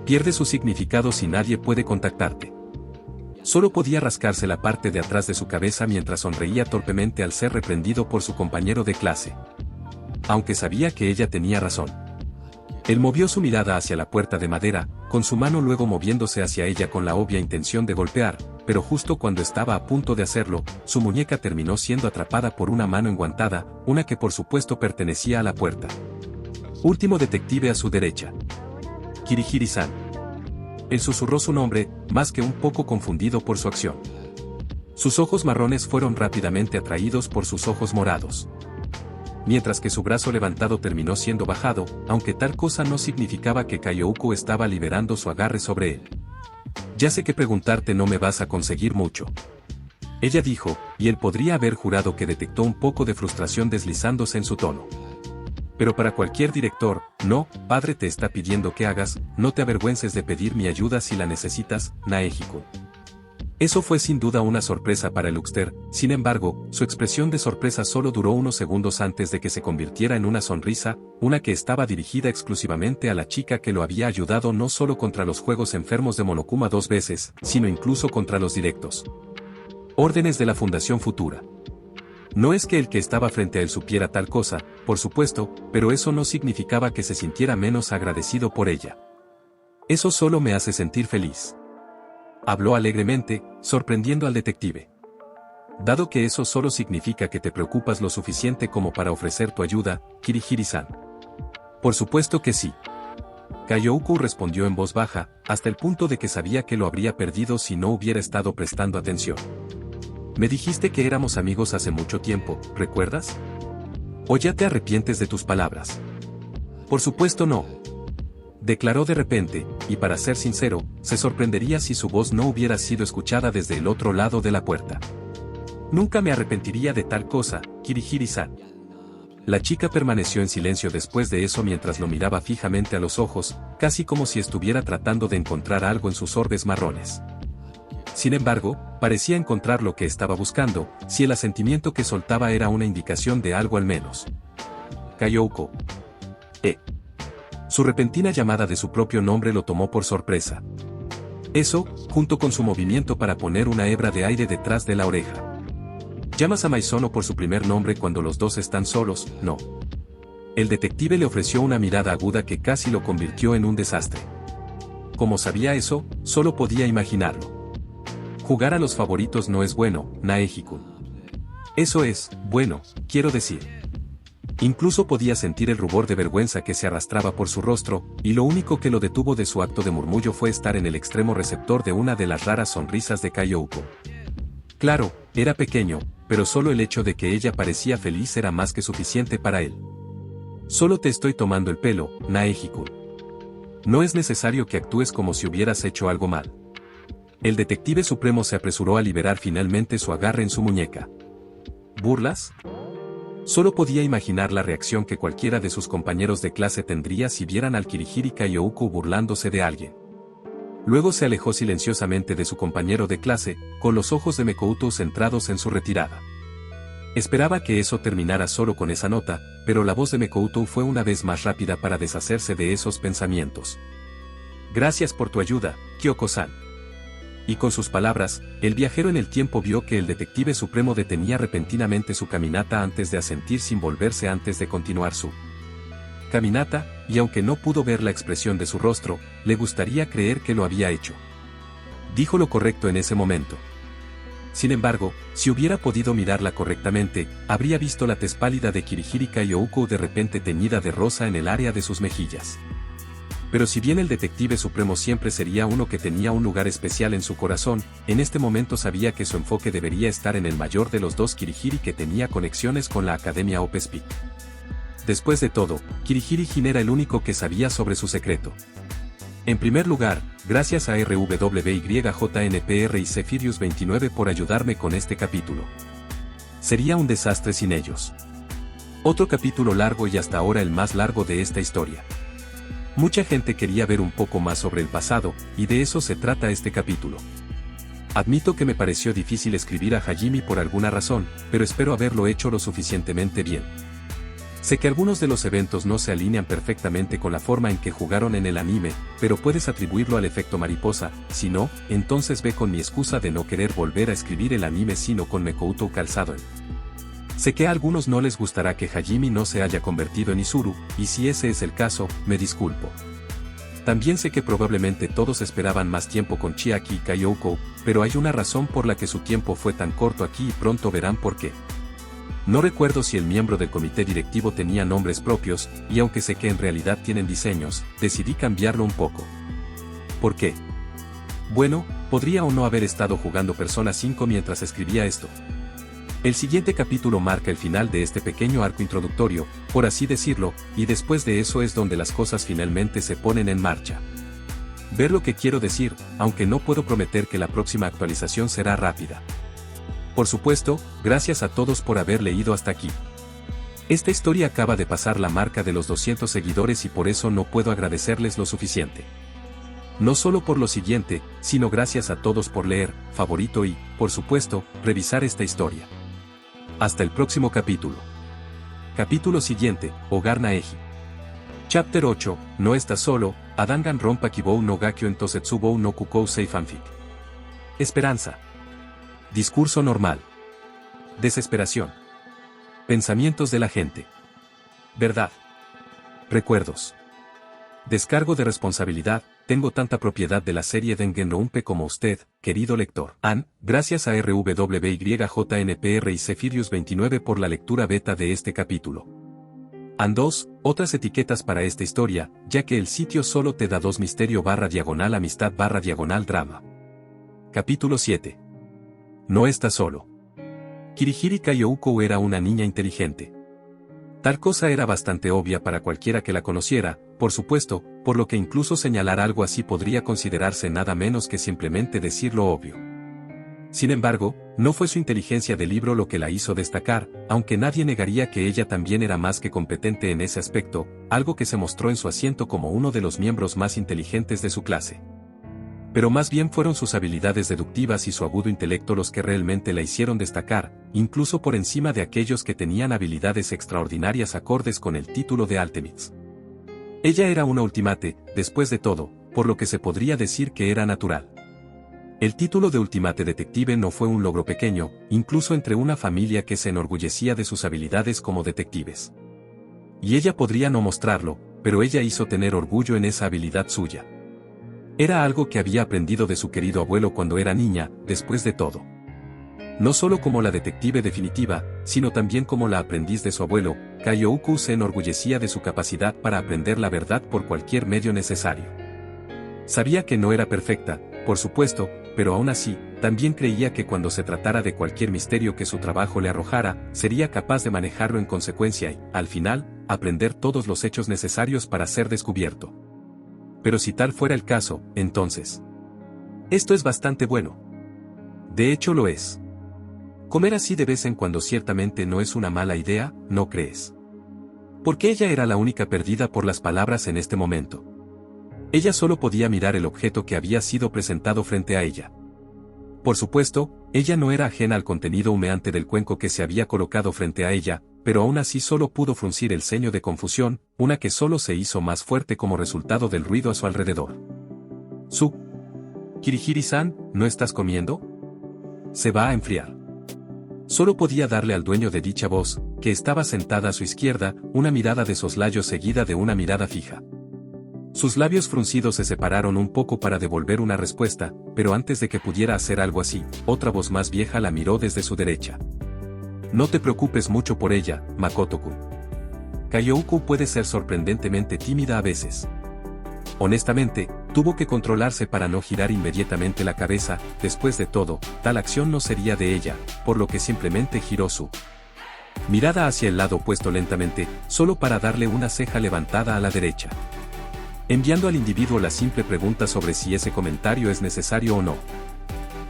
Pierde su significado si nadie puede contactarte. Solo podía rascarse la parte de atrás de su cabeza mientras sonreía torpemente al ser reprendido por su compañero de clase. Aunque sabía que ella tenía razón. Él movió su mirada hacia la puerta de madera, con su mano luego moviéndose hacia ella con la obvia intención de golpear, pero justo cuando estaba a punto de hacerlo, su muñeca terminó siendo atrapada por una mano enguantada, una que por supuesto pertenecía a la puerta. Último detective a su derecha. Kirihiri-san. Él susurró su nombre, más que un poco confundido por su acción. Sus ojos marrones fueron rápidamente atraídos por sus ojos morados. Mientras que su brazo levantado terminó siendo bajado, aunque tal cosa no significaba que Kayouko estaba liberando su agarre sobre él. Ya sé que preguntarte no me vas a conseguir mucho. Ella dijo, y él podría haber jurado que detectó un poco de frustración deslizándose en su tono. Pero para cualquier director, no, padre te está pidiendo que hagas, no te avergüences de pedir mi ayuda si la necesitas, Naeji-kun. Eso fue sin duda una sorpresa para el huckster, sin embargo, su expresión de sorpresa solo duró unos segundos antes de que se convirtiera en una sonrisa, una que estaba dirigida exclusivamente a la chica que lo había ayudado no solo contra los juegos enfermos de Monokuma 2 veces, sino incluso contra los directos órdenes de la Fundación Futura. No es que el que estaba frente a él supiera tal cosa, por supuesto, pero eso no significaba que se sintiera menos agradecido por ella. Eso solo me hace sentir feliz. Habló alegremente, sorprendiendo al detective. Dado que eso solo significa que te preocupas lo suficiente como para ofrecer tu ayuda, Kirihiri-san. Por supuesto que sí. Kayouko respondió en voz baja, hasta el punto de que sabía que lo habría perdido si no hubiera estado prestando atención. Me dijiste que éramos amigos hace mucho tiempo, ¿recuerdas? ¿O ya te arrepientes de tus palabras? Por supuesto no. Declaró de repente, y para ser sincero, se sorprendería si su voz no hubiera sido escuchada desde el otro lado de la puerta. Nunca me arrepentiría de tal cosa, Kirihiri-san. La chica permaneció en silencio después de eso mientras lo miraba fijamente a los ojos, casi como si estuviera tratando de encontrar algo en sus orbes marrones. Sin embargo, parecía encontrar lo que estaba buscando, si el asentimiento que soltaba era una indicación de algo al menos. Kayouko. Su repentina llamada de su propio nombre lo tomó por sorpresa. Eso, junto con su movimiento para poner una hebra de aire detrás de la oreja. ¿Llamas a Maizono por su primer nombre cuando los dos están solos? No. El detective le ofreció una mirada aguda que casi lo convirtió en un desastre. Como sabía eso, solo podía imaginarlo. Jugar a los favoritos no es bueno, Naeji-kun. Eso es, bueno, quiero decir. Incluso podía sentir el rubor de vergüenza que se arrastraba por su rostro, y lo único que lo detuvo de su acto de murmullo fue estar en el extremo receptor de una de las raras sonrisas de Kayouko. Claro, era pequeño, pero solo el hecho de que ella parecía feliz era más que suficiente para él. Solo te estoy tomando el pelo, Naeji-kun. No es necesario que actúes como si hubieras hecho algo mal. El detective supremo se apresuró a liberar finalmente su agarre en su muñeca. ¿Burlas? Solo podía imaginar la reacción que cualquiera de sus compañeros de clase tendría si vieran al Kirihiri Kayouko burlándose de alguien. Luego se alejó silenciosamente de su compañero de clase, con los ojos de Mekouto centrados en su retirada. Esperaba que eso terminara solo con esa nota, pero la voz de Mekouto fue una vez más rápida para deshacerse de esos pensamientos. «Gracias por tu ayuda, Kyoko-san». Y con sus palabras, el viajero en el tiempo vio que el detective supremo detenía repentinamente su caminata antes de asentir sin volverse antes de continuar su caminata, y aunque no pudo ver la expresión de su rostro, le gustaría creer que lo había hecho. Dijo lo correcto en ese momento. Sin embargo, si hubiera podido mirarla correctamente, habría visto la tez pálida de Kirihiri Kayouko de repente teñida de rosa en el área de sus mejillas. Pero si bien el detective supremo siempre sería uno que tenía un lugar especial en su corazón, en este momento sabía que su enfoque debería estar en el mayor de los dos Kirihiri que tenía conexiones con la Academia Opespeak. Después de todo, Kirihiri Jin era el único que sabía sobre su secreto. En primer lugar, gracias a RWYJNPR y Zephirius 29 por ayudarme con este capítulo. Sería un desastre sin ellos. Otro capítulo largo y hasta ahora el más largo de esta historia. Mucha gente quería ver un poco más sobre el pasado, y de eso se trata este capítulo. Admito que me pareció difícil escribir a Hajime por alguna razón, pero espero haberlo hecho lo suficientemente bien. Sé que algunos de los eventos no se alinean perfectamente con la forma en que jugaron en el anime, pero puedes atribuirlo al efecto mariposa, si no, entonces ve con mi excusa de no querer volver a escribir el anime sino con Mekouto calzado en. Sé que a algunos no les gustará que Hajime no se haya convertido en Izuru, y si ese es el caso, me disculpo. También sé que probablemente todos esperaban más tiempo con Chiaki y Kayouko, pero hay una razón por la que su tiempo fue tan corto aquí y pronto verán por qué. No recuerdo si el miembro del comité directivo tenía nombres propios, y aunque sé que en realidad tienen diseños, decidí cambiarlo un poco. ¿Por qué? Bueno, podría o no haber estado jugando Persona 5 mientras escribía esto. El siguiente capítulo marca el final de este pequeño arco introductorio, por así decirlo, y después de eso es donde las cosas finalmente se ponen en marcha. Ver lo que quiero decir, aunque no puedo prometer que la próxima actualización será rápida. Por supuesto, gracias a todos por haber leído hasta aquí. Esta historia acaba de pasar la marca de los 200 seguidores y por eso no puedo agradecerles lo suficiente. No solo por lo siguiente, sino gracias a todos por leer, favorito y, por supuesto, revisar esta historia. Hasta el próximo capítulo. Capítulo siguiente, Hogar Naeji. Chapter 8, No estás solo, Adangan Ronpa Kibou no Gakyo en Tosetsubou no Kukou Sei Fanfic. Esperanza. Discurso normal. Desesperación. Pensamientos de la gente. Verdad. Recuerdos. Descargo de responsabilidad. Tengo tanta propiedad de la serie Danganronpa como usted, querido lector. Gracias a RWYJNPR y Zephirius 29 por la lectura beta de este capítulo. 2. Otras etiquetas para esta historia, ya que el sitio solo te da 2 misterio/amistad/drama. Capítulo 7. No estás solo. Kirihiri Kayouko era una niña inteligente. Tal cosa era bastante obvia para cualquiera que la conociera, por supuesto, por lo que incluso señalar algo así podría considerarse nada menos que simplemente decir lo obvio. Sin embargo, no fue su inteligencia de libro lo que la hizo destacar, aunque nadie negaría que ella también era más que competente en ese aspecto, algo que se mostró en su asiento como uno de los miembros más inteligentes de su clase. Pero más bien fueron sus habilidades deductivas y su agudo intelecto los que realmente la hicieron destacar, incluso por encima de aquellos que tenían habilidades extraordinarias acordes con el título de Ultimates. Ella era una Ultimate, después de todo, por lo que se podría decir que era natural. El título de Ultimate Detective no fue un logro pequeño, incluso entre una familia que se enorgullecía de sus habilidades como detectives. Y ella podría no mostrarlo, pero ella hizo tener orgullo en esa habilidad suya. Era algo que había aprendido de su querido abuelo cuando era niña, después de todo. No solo como la detective definitiva, sino también como la aprendiz de su abuelo, Kayouko se enorgullecía de su capacidad para aprender la verdad por cualquier medio necesario. Sabía que no era perfecta, por supuesto, pero aún así, también creía que cuando se tratara de cualquier misterio que su trabajo le arrojara, sería capaz de manejarlo en consecuencia y, al final, aprender todos los hechos necesarios para ser descubierto. Pero si tal fuera el caso, entonces. Esto es bastante bueno. De hecho lo es. Comer así de vez en cuando ciertamente no es una mala idea, ¿no crees? Porque ella era la única perdida por las palabras en este momento. Ella solo podía mirar el objeto que había sido presentado frente a ella. Por supuesto, ella no era ajena al contenido humeante del cuenco que se había colocado frente a ella, pero aún así solo pudo fruncir el ceño de confusión, una que solo se hizo más fuerte como resultado del ruido a su alrededor. Kirihiri-san, ¿no estás comiendo? Se va a enfriar. Solo podía darle al dueño de dicha voz, que estaba sentada a su izquierda, una mirada de soslayo seguida de una mirada fija. Sus labios fruncidos se separaron un poco para devolver una respuesta, pero antes de que pudiera hacer algo así, otra voz más vieja la miró desde su derecha. No te preocupes mucho por ella, Makoto-kun. Kayouko puede ser sorprendentemente tímida a veces. Honestamente, tuvo que controlarse para no girar inmediatamente la cabeza, después de todo, tal acción no sería de ella, por lo que simplemente giró su mirada hacia el lado opuesto lentamente, solo para darle una ceja levantada a la derecha, enviando al individuo la simple pregunta sobre si ese comentario es necesario o no.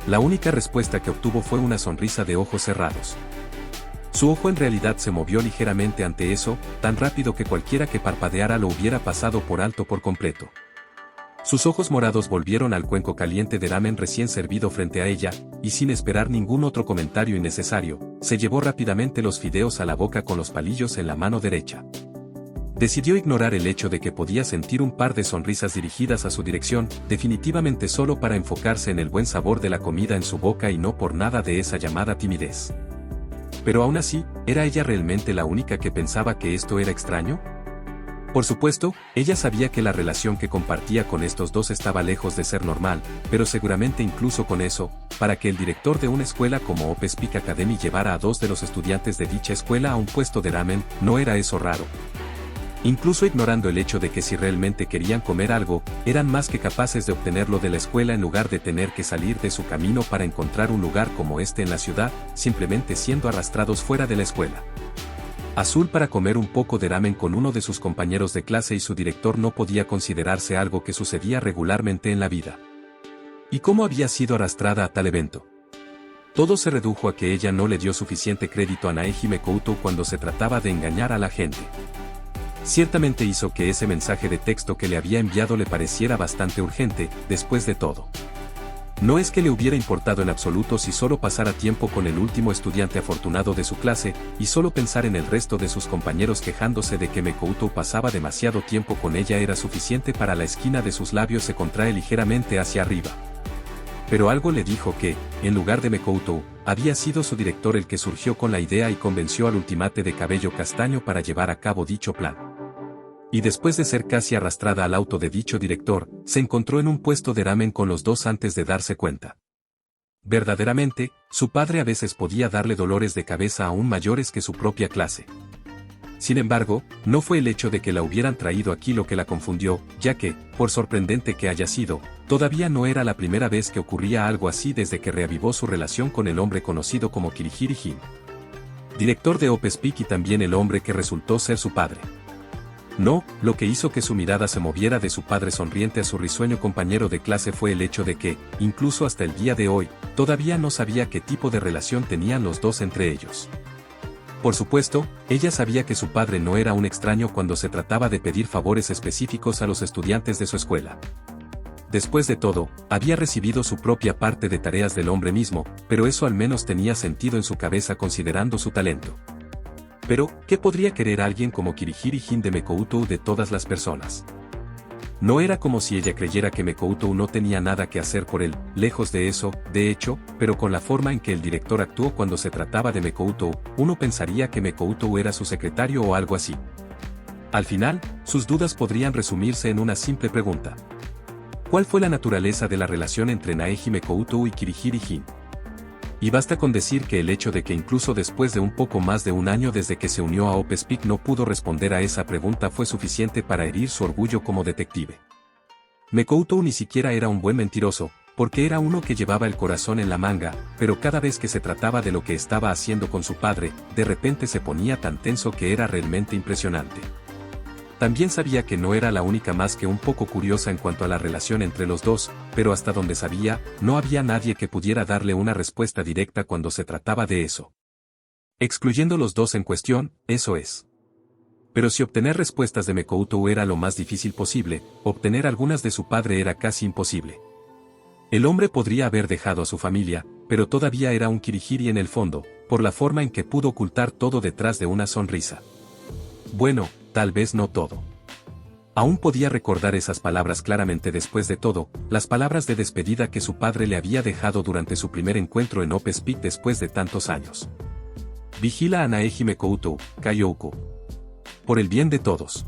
La única respuesta que obtuvo fue una sonrisa de ojos cerrados. Su ojo en realidad se movió ligeramente ante eso, tan rápido que cualquiera que parpadeara lo hubiera pasado por alto por completo. Sus ojos morados volvieron al cuenco caliente de ramen recién servido frente a ella, y sin esperar ningún otro comentario innecesario, se llevó rápidamente los fideos a la boca con los palillos en la mano derecha. Decidió ignorar el hecho de que podía sentir un par de sonrisas dirigidas a su dirección, definitivamente solo para enfocarse en el buen sabor de la comida en su boca y no por nada de esa llamada timidez. Pero aún así, ¿era ella realmente la única que pensaba que esto era extraño? Por supuesto, ella sabía que la relación que compartía con estos dos estaba lejos de ser normal, pero seguramente incluso con eso, para que el director de una escuela como Opus Peak Academy llevara a dos de los estudiantes de dicha escuela a un puesto de ramen, no era eso raro. Incluso ignorando el hecho de que si realmente querían comer algo, eran más que capaces de obtenerlo de la escuela en lugar de tener que salir de su camino para encontrar un lugar como este en la ciudad, simplemente siendo arrastrados fuera de la escuela azul para comer un poco de ramen con uno de sus compañeros de clase y su director no podía considerarse algo que sucedía regularmente en la vida. ¿Y cómo había sido arrastrada a tal evento? Todo se redujo a que ella no le dio suficiente crédito a Naehime Koutou cuando se trataba de engañar a la gente. Ciertamente hizo que ese mensaje de texto que le había enviado le pareciera bastante urgente, después de todo. No es que le hubiera importado en absoluto si solo pasara tiempo con el último estudiante afortunado de su clase, y solo pensar en el resto de sus compañeros quejándose de que Mekouto pasaba demasiado tiempo con ella era suficiente para la esquina de sus labios se contrae ligeramente hacia arriba. Pero algo le dijo que, en lugar de Mekouto, había sido su director el que surgió con la idea y convenció al ultimate de cabello castaño para llevar a cabo dicho plan. Y después de ser casi arrastrada al auto de dicho director, se encontró en un puesto de ramen con los dos antes de darse cuenta. Verdaderamente, su padre a veces podía darle dolores de cabeza aún mayores que su propia clase. Sin embargo, no fue el hecho de que la hubieran traído aquí lo que la confundió, ya que, por sorprendente que haya sido, todavía no era la primera vez que ocurría algo así desde que reavivó su relación con el hombre conocido como Kirihiri-jin, director de Opus Peak y también el hombre que resultó ser su padre. No, lo que hizo que su mirada se moviera de su padre sonriente a su risueño compañero de clase fue el hecho de que, incluso hasta el día de hoy, todavía no sabía qué tipo de relación tenían los dos entre ellos. Por supuesto, ella sabía que su padre no era un extraño cuando se trataba de pedir favores específicos a los estudiantes de su escuela. Después de todo, había recibido su propia parte de tareas del hombre mismo, pero eso al menos tenía sentido en su cabeza considerando su talento. Pero, ¿qué podría querer alguien como Kirihiri-jin de Mekouto de todas las personas? No era como si ella creyera que Mekouto no tenía nada que hacer por él, lejos de eso, de hecho, pero con la forma en que el director actuó cuando se trataba de Mekouto, uno pensaría que Mekouto era su secretario o algo así. Al final, sus dudas podrían resumirse en una simple pregunta. ¿Cuál fue la naturaleza de la relación entre Naehime Koutou y Kirihiri-jin? Y basta con decir que el hecho de que incluso después de un poco más de un año desde que se unió a Opus Peak no pudo responder a esa pregunta fue suficiente para herir su orgullo como detective. Mekouto ni siquiera era un buen mentiroso, porque era uno que llevaba el corazón en la manga, pero cada vez que se trataba de lo que estaba haciendo con su padre, de repente se ponía tan tenso que era realmente impresionante. También sabía que no era la única más que un poco curiosa en cuanto a la relación entre los dos, pero hasta donde sabía, no había nadie que pudiera darle una respuesta directa cuando se trataba de eso. Excluyendo los dos en cuestión, eso es. Pero si obtener respuestas de Mekouto era lo más difícil posible, obtener algunas de su padre era casi imposible. El hombre podría haber dejado a su familia, pero todavía era un Kirihiri en el fondo, por la forma en que pudo ocultar todo detrás de una sonrisa. Bueno, tal vez no todo. Aún podía recordar esas palabras claramente después de todo, las palabras de despedida que su padre le había dejado durante su primer encuentro en Opes Peak después de tantos años. Vigila a Naeji Mekouto, Kayouko. Por el bien de todos.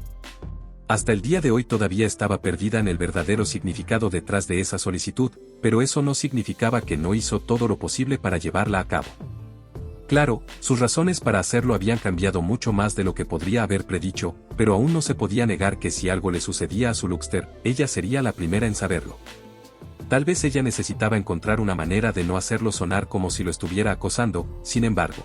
Hasta el día de hoy todavía estaba perdida en el verdadero significado detrás de esa solicitud, pero eso no significaba que no hizo todo lo posible para llevarla a cabo. Claro, sus razones para hacerlo habían cambiado mucho más de lo que podría haber predicho, pero aún no se podía negar que si algo le sucedía a su Luxter, ella sería la primera en saberlo. Tal vez ella necesitaba encontrar una manera de no hacerlo sonar como si lo estuviera acosando, sin embargo,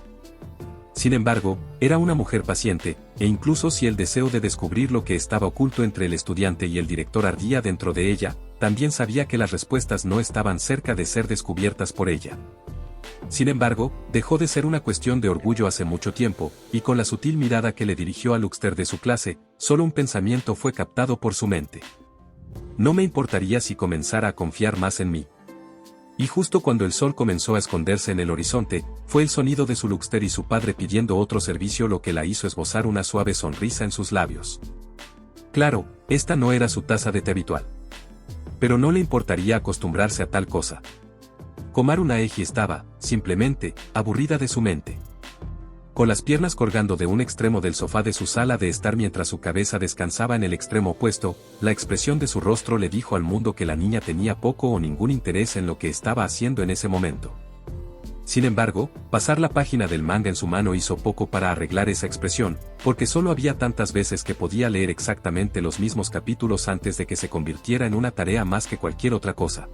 era una mujer paciente, e incluso si el deseo de descubrir lo que estaba oculto entre el estudiante y el director ardía dentro de ella, también sabía que las respuestas no estaban cerca de ser descubiertas por ella. Sin embargo, dejó de ser una cuestión de orgullo hace mucho tiempo, y con la sutil mirada que le dirigió a Luxter de su clase, solo un pensamiento fue captado por su mente. No me importaría si comenzara a confiar más en mí. Y justo cuando el sol comenzó a esconderse en el horizonte, fue el sonido de su Luxter y su padre pidiendo otro servicio lo que la hizo esbozar una suave sonrisa en sus labios. Claro, esta no era su taza de té habitual. Pero no le importaría acostumbrarse a tal cosa. Komaru Naeji estaba, simplemente, aburrida de su mente. Con las piernas colgando de un extremo del sofá de su sala de estar mientras su cabeza descansaba en el extremo opuesto, la expresión de su rostro le dijo al mundo que la niña tenía poco o ningún interés en lo que estaba haciendo en ese momento. Sin embargo, pasar la página del manga en su mano hizo poco para arreglar esa expresión, porque solo había tantas veces que podía leer exactamente los mismos capítulos antes de que se convirtiera en una tarea más que cualquier otra cosa.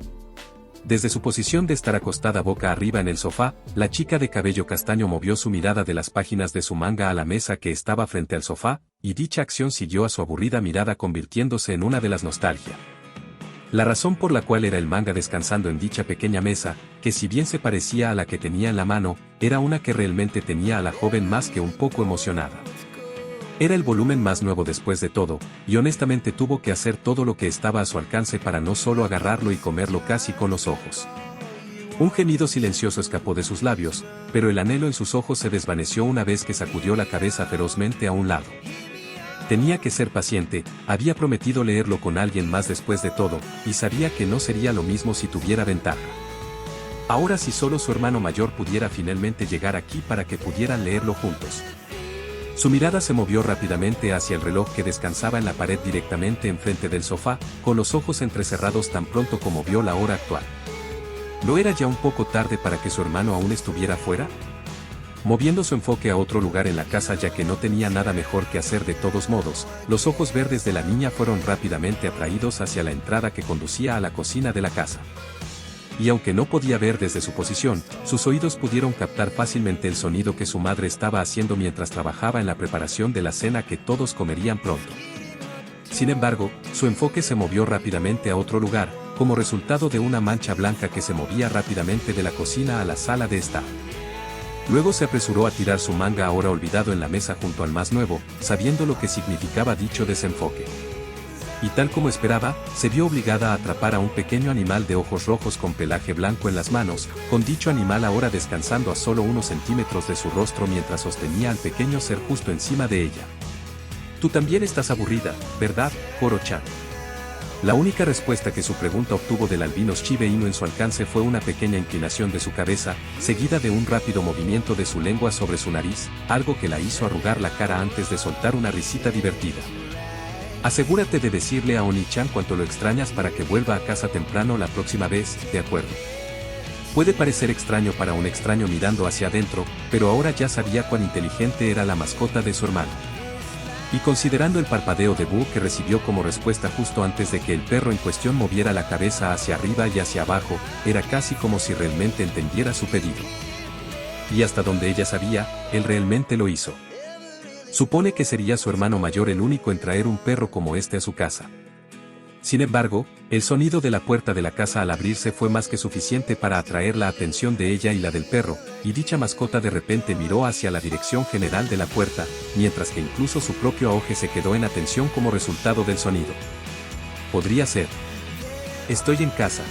Desde su posición de estar acostada boca arriba en el sofá, la chica de cabello castaño movió su mirada de las páginas de su manga a la mesa que estaba frente al sofá, y dicha acción siguió a su aburrida mirada convirtiéndose en una de las nostalgia. La razón por la cual era el manga descansando en dicha pequeña mesa, que si bien se parecía a la que tenía en la mano, era una que realmente tenía a la joven más que un poco emocionada. Era el volumen más nuevo después de todo, y honestamente tuvo que hacer todo lo que estaba a su alcance para no solo agarrarlo y comerlo casi con los ojos. Un gemido silencioso escapó de sus labios, pero el anhelo en sus ojos se desvaneció una vez que sacudió la cabeza ferozmente a un lado. Tenía que ser paciente, había prometido leerlo con alguien más después de todo, y sabía que no sería lo mismo si tuviera ventaja. Ahora si solo su hermano mayor pudiera finalmente llegar aquí para que pudieran leerlo juntos. Su mirada se movió rápidamente hacia el reloj que descansaba en la pared directamente enfrente del sofá, con los ojos entrecerrados tan pronto como vio la hora actual. ¿No era ya un poco tarde para que su hermano aún estuviera fuera? Moviendo su enfoque a otro lugar en la casa ya que no tenía nada mejor que hacer de todos modos, los ojos verdes de la niña fueron rápidamente atraídos hacia la entrada que conducía a la cocina de la casa. Y aunque no podía ver desde su posición, sus oídos pudieron captar fácilmente el sonido que su madre estaba haciendo mientras trabajaba en la preparación de la cena que todos comerían pronto. Sin embargo, su enfoque se movió rápidamente a otro lugar, como resultado de una mancha blanca que se movía rápidamente de la cocina a la sala de estar. Luego se apresuró a tirar su manga ahora olvidado en la mesa junto al más nuevo, sabiendo lo que significaba dicho desenfoque. Y tal como esperaba, se vio obligada a atrapar a un pequeño animal de ojos rojos con pelaje blanco en las manos, con dicho animal ahora descansando a solo unos centímetros de su rostro mientras sostenía al pequeño ser justo encima de ella. Tú también estás aburrida, ¿verdad, Koro-chan? La única respuesta que su pregunta obtuvo del albino Shiba Inu en su alcance fue una pequeña inclinación de su cabeza, seguida de un rápido movimiento de su lengua sobre su nariz, algo que la hizo arrugar la cara antes de soltar una risita divertida. Asegúrate de decirle a Oni-chan cuánto lo extrañas para que vuelva a casa temprano la próxima vez, ¿de acuerdo? Puede parecer extraño para un extraño mirando hacia adentro, pero ahora ya sabía cuán inteligente era la mascota de su hermano. Y considerando el parpadeo de Boo que recibió como respuesta justo antes de que el perro en cuestión moviera la cabeza hacia arriba y hacia abajo, era casi como si realmente entendiera su pedido. Y hasta donde ella sabía, él realmente lo hizo. Supone que sería su hermano mayor el único en traer un perro como este a su casa. Sin embargo, el sonido de la puerta de la casa al abrirse fue más que suficiente para atraer la atención de ella y la del perro, y dicha mascota de repente miró hacia la dirección general de la puerta, mientras que incluso su propio auge se quedó en atención como resultado del sonido. Podría ser. Estoy en casa.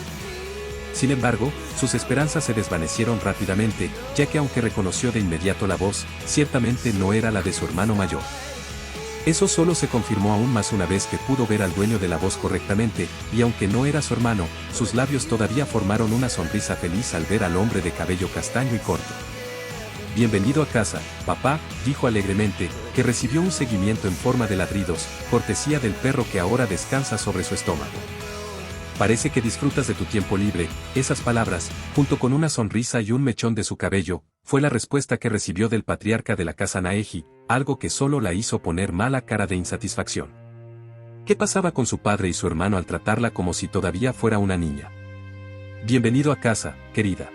Sin embargo, sus esperanzas se desvanecieron rápidamente, ya que aunque reconoció de inmediato la voz, ciertamente no era la de su hermano mayor. Eso solo se confirmó aún más una vez que pudo ver al dueño de la voz correctamente, y aunque no era su hermano, sus labios todavía formaron una sonrisa feliz al ver al hombre de cabello castaño y corto. Bienvenido a casa, papá, dijo alegremente, que recibió un seguimiento en forma de ladridos, cortesía del perro que ahora descansa sobre su estómago. Parece que disfrutas de tu tiempo libre. Esas palabras, junto con una sonrisa y un mechón de su cabello, fue la respuesta que recibió del patriarca de la casa Naeji, algo que solo la hizo poner mala cara de insatisfacción. ¿Qué pasaba con su padre y su hermano al tratarla como si todavía fuera una niña? Bienvenido a casa, querida.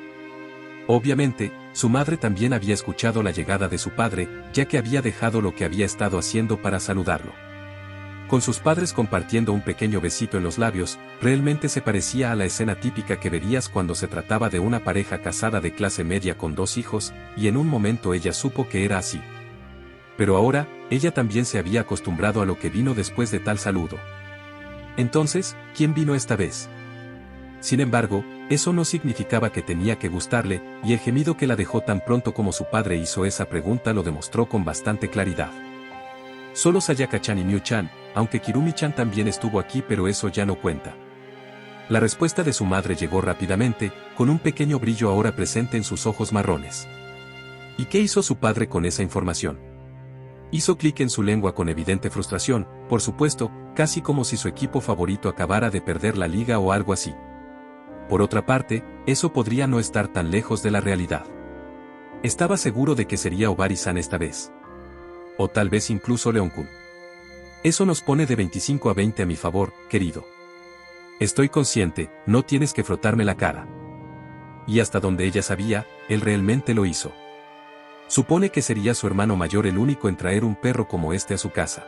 Obviamente, su madre también había escuchado la llegada de su padre, ya que había dejado lo que había estado haciendo para saludarlo. Con sus padres compartiendo un pequeño besito en los labios, realmente se parecía a la escena típica que verías cuando se trataba de una pareja casada de clase media con 2 hijos, y en un momento ella supo que era así. Pero ahora, ella también se había acostumbrado a lo que vino después de tal saludo. Entonces, ¿quién vino esta vez? Sin embargo, eso no significaba que tenía que gustarle, y el gemido que la dejó tan pronto como su padre hizo esa pregunta lo demostró con bastante claridad. Solo Sayaka-chan y Miu-chan, aunque Kirumi-chan también estuvo aquí, pero eso ya no cuenta. La respuesta de su madre llegó rápidamente, con un pequeño brillo ahora presente en sus ojos marrones. ¿Y qué hizo su padre con esa información? Hizo clic en su lengua con evidente frustración, por supuesto, casi como si su equipo favorito acabara de perder la liga o algo así. Por otra parte, eso podría no estar tan lejos de la realidad. Estaba seguro de que sería Obari-san esta vez. O tal vez incluso Leon-kun. Eso nos pone de 25 a 20 a mi favor, querido. Estoy consciente, no tienes que frotarme la cara. Y hasta donde ella sabía, él realmente lo hizo. Supone que sería su hermano mayor el único en traer un perro como este a su casa.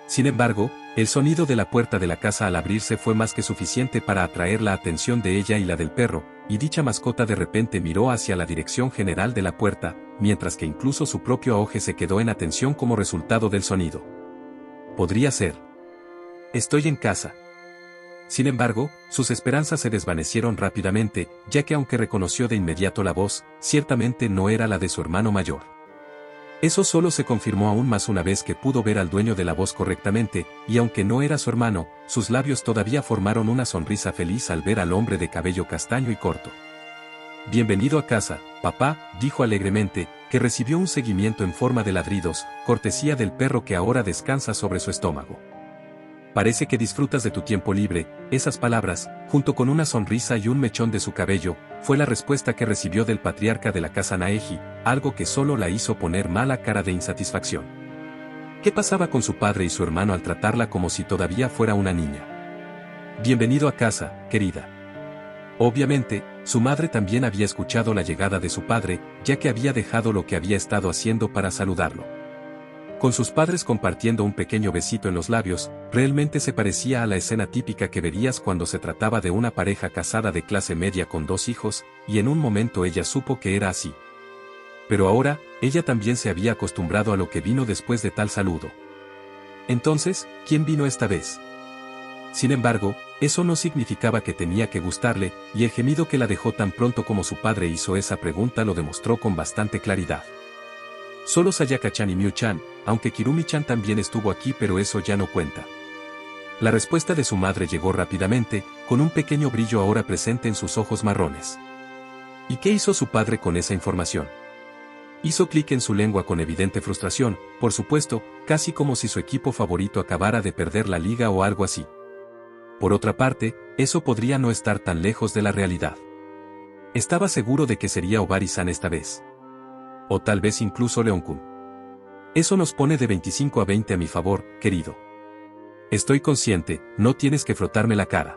Sin embargo, el sonido de la puerta de la casa al abrirse fue más que suficiente para atraer la atención de ella y la del perro, y dicha mascota de repente miró hacia la dirección general de la puerta, mientras que incluso su propio auge se quedó en atención como resultado del sonido. Podría ser. Estoy en casa. Sin embargo, sus esperanzas se desvanecieron rápidamente, ya que aunque reconoció de inmediato la voz, ciertamente no era la de su hermano mayor. Eso solo se confirmó aún más una vez que pudo ver al dueño de la voz correctamente, y aunque no era su hermano, sus labios todavía formaron una sonrisa feliz al ver al hombre de cabello castaño y corto. Bienvenido a casa, papá, dijo alegremente, que recibió un seguimiento en forma de ladridos, cortesía del perro que ahora descansa sobre su estómago. Parece que disfrutas de tu tiempo libre. Esas palabras, junto con una sonrisa y un mechón de su cabello, fue la respuesta que recibió del patriarca de la casa Naeji, algo que solo la hizo poner mala cara de insatisfacción. ¿Qué pasaba con su padre y su hermano al tratarla como si todavía fuera una niña? Bienvenido a casa, querida. Obviamente, su madre también había escuchado la llegada de su padre, ya que había dejado lo que había estado haciendo para saludarlo. Con sus padres compartiendo un pequeño besito en los labios, realmente se parecía a la escena típica que verías cuando se trataba de una pareja casada de clase media con 2 hijos, y en un momento ella supo que era así. Pero ahora, ella también se había acostumbrado a lo que vino después de tal saludo. Entonces, ¿quién vino esta vez? Sin embargo, eso no significaba que tenía que gustarle, y el gemido que la dejó tan pronto como su padre hizo esa pregunta lo demostró con bastante claridad. Solo Sayaka-chan y Miu-chan, aunque Kirumi-chan también estuvo aquí, pero eso ya no cuenta. La respuesta de su madre llegó rápidamente, con un pequeño brillo ahora presente en sus ojos marrones. ¿Y qué hizo su padre con esa información? Hizo clic en su lengua con evidente frustración, por supuesto, casi como si su equipo favorito acabara de perder la liga o algo así. Por otra parte, eso podría no estar tan lejos de la realidad. Estaba seguro de que sería Obari-san esta vez. O tal vez incluso Leon-kun. Eso nos pone de 25 a 20 a mi favor, querido. Estoy consciente, no tienes que frotarme la cara.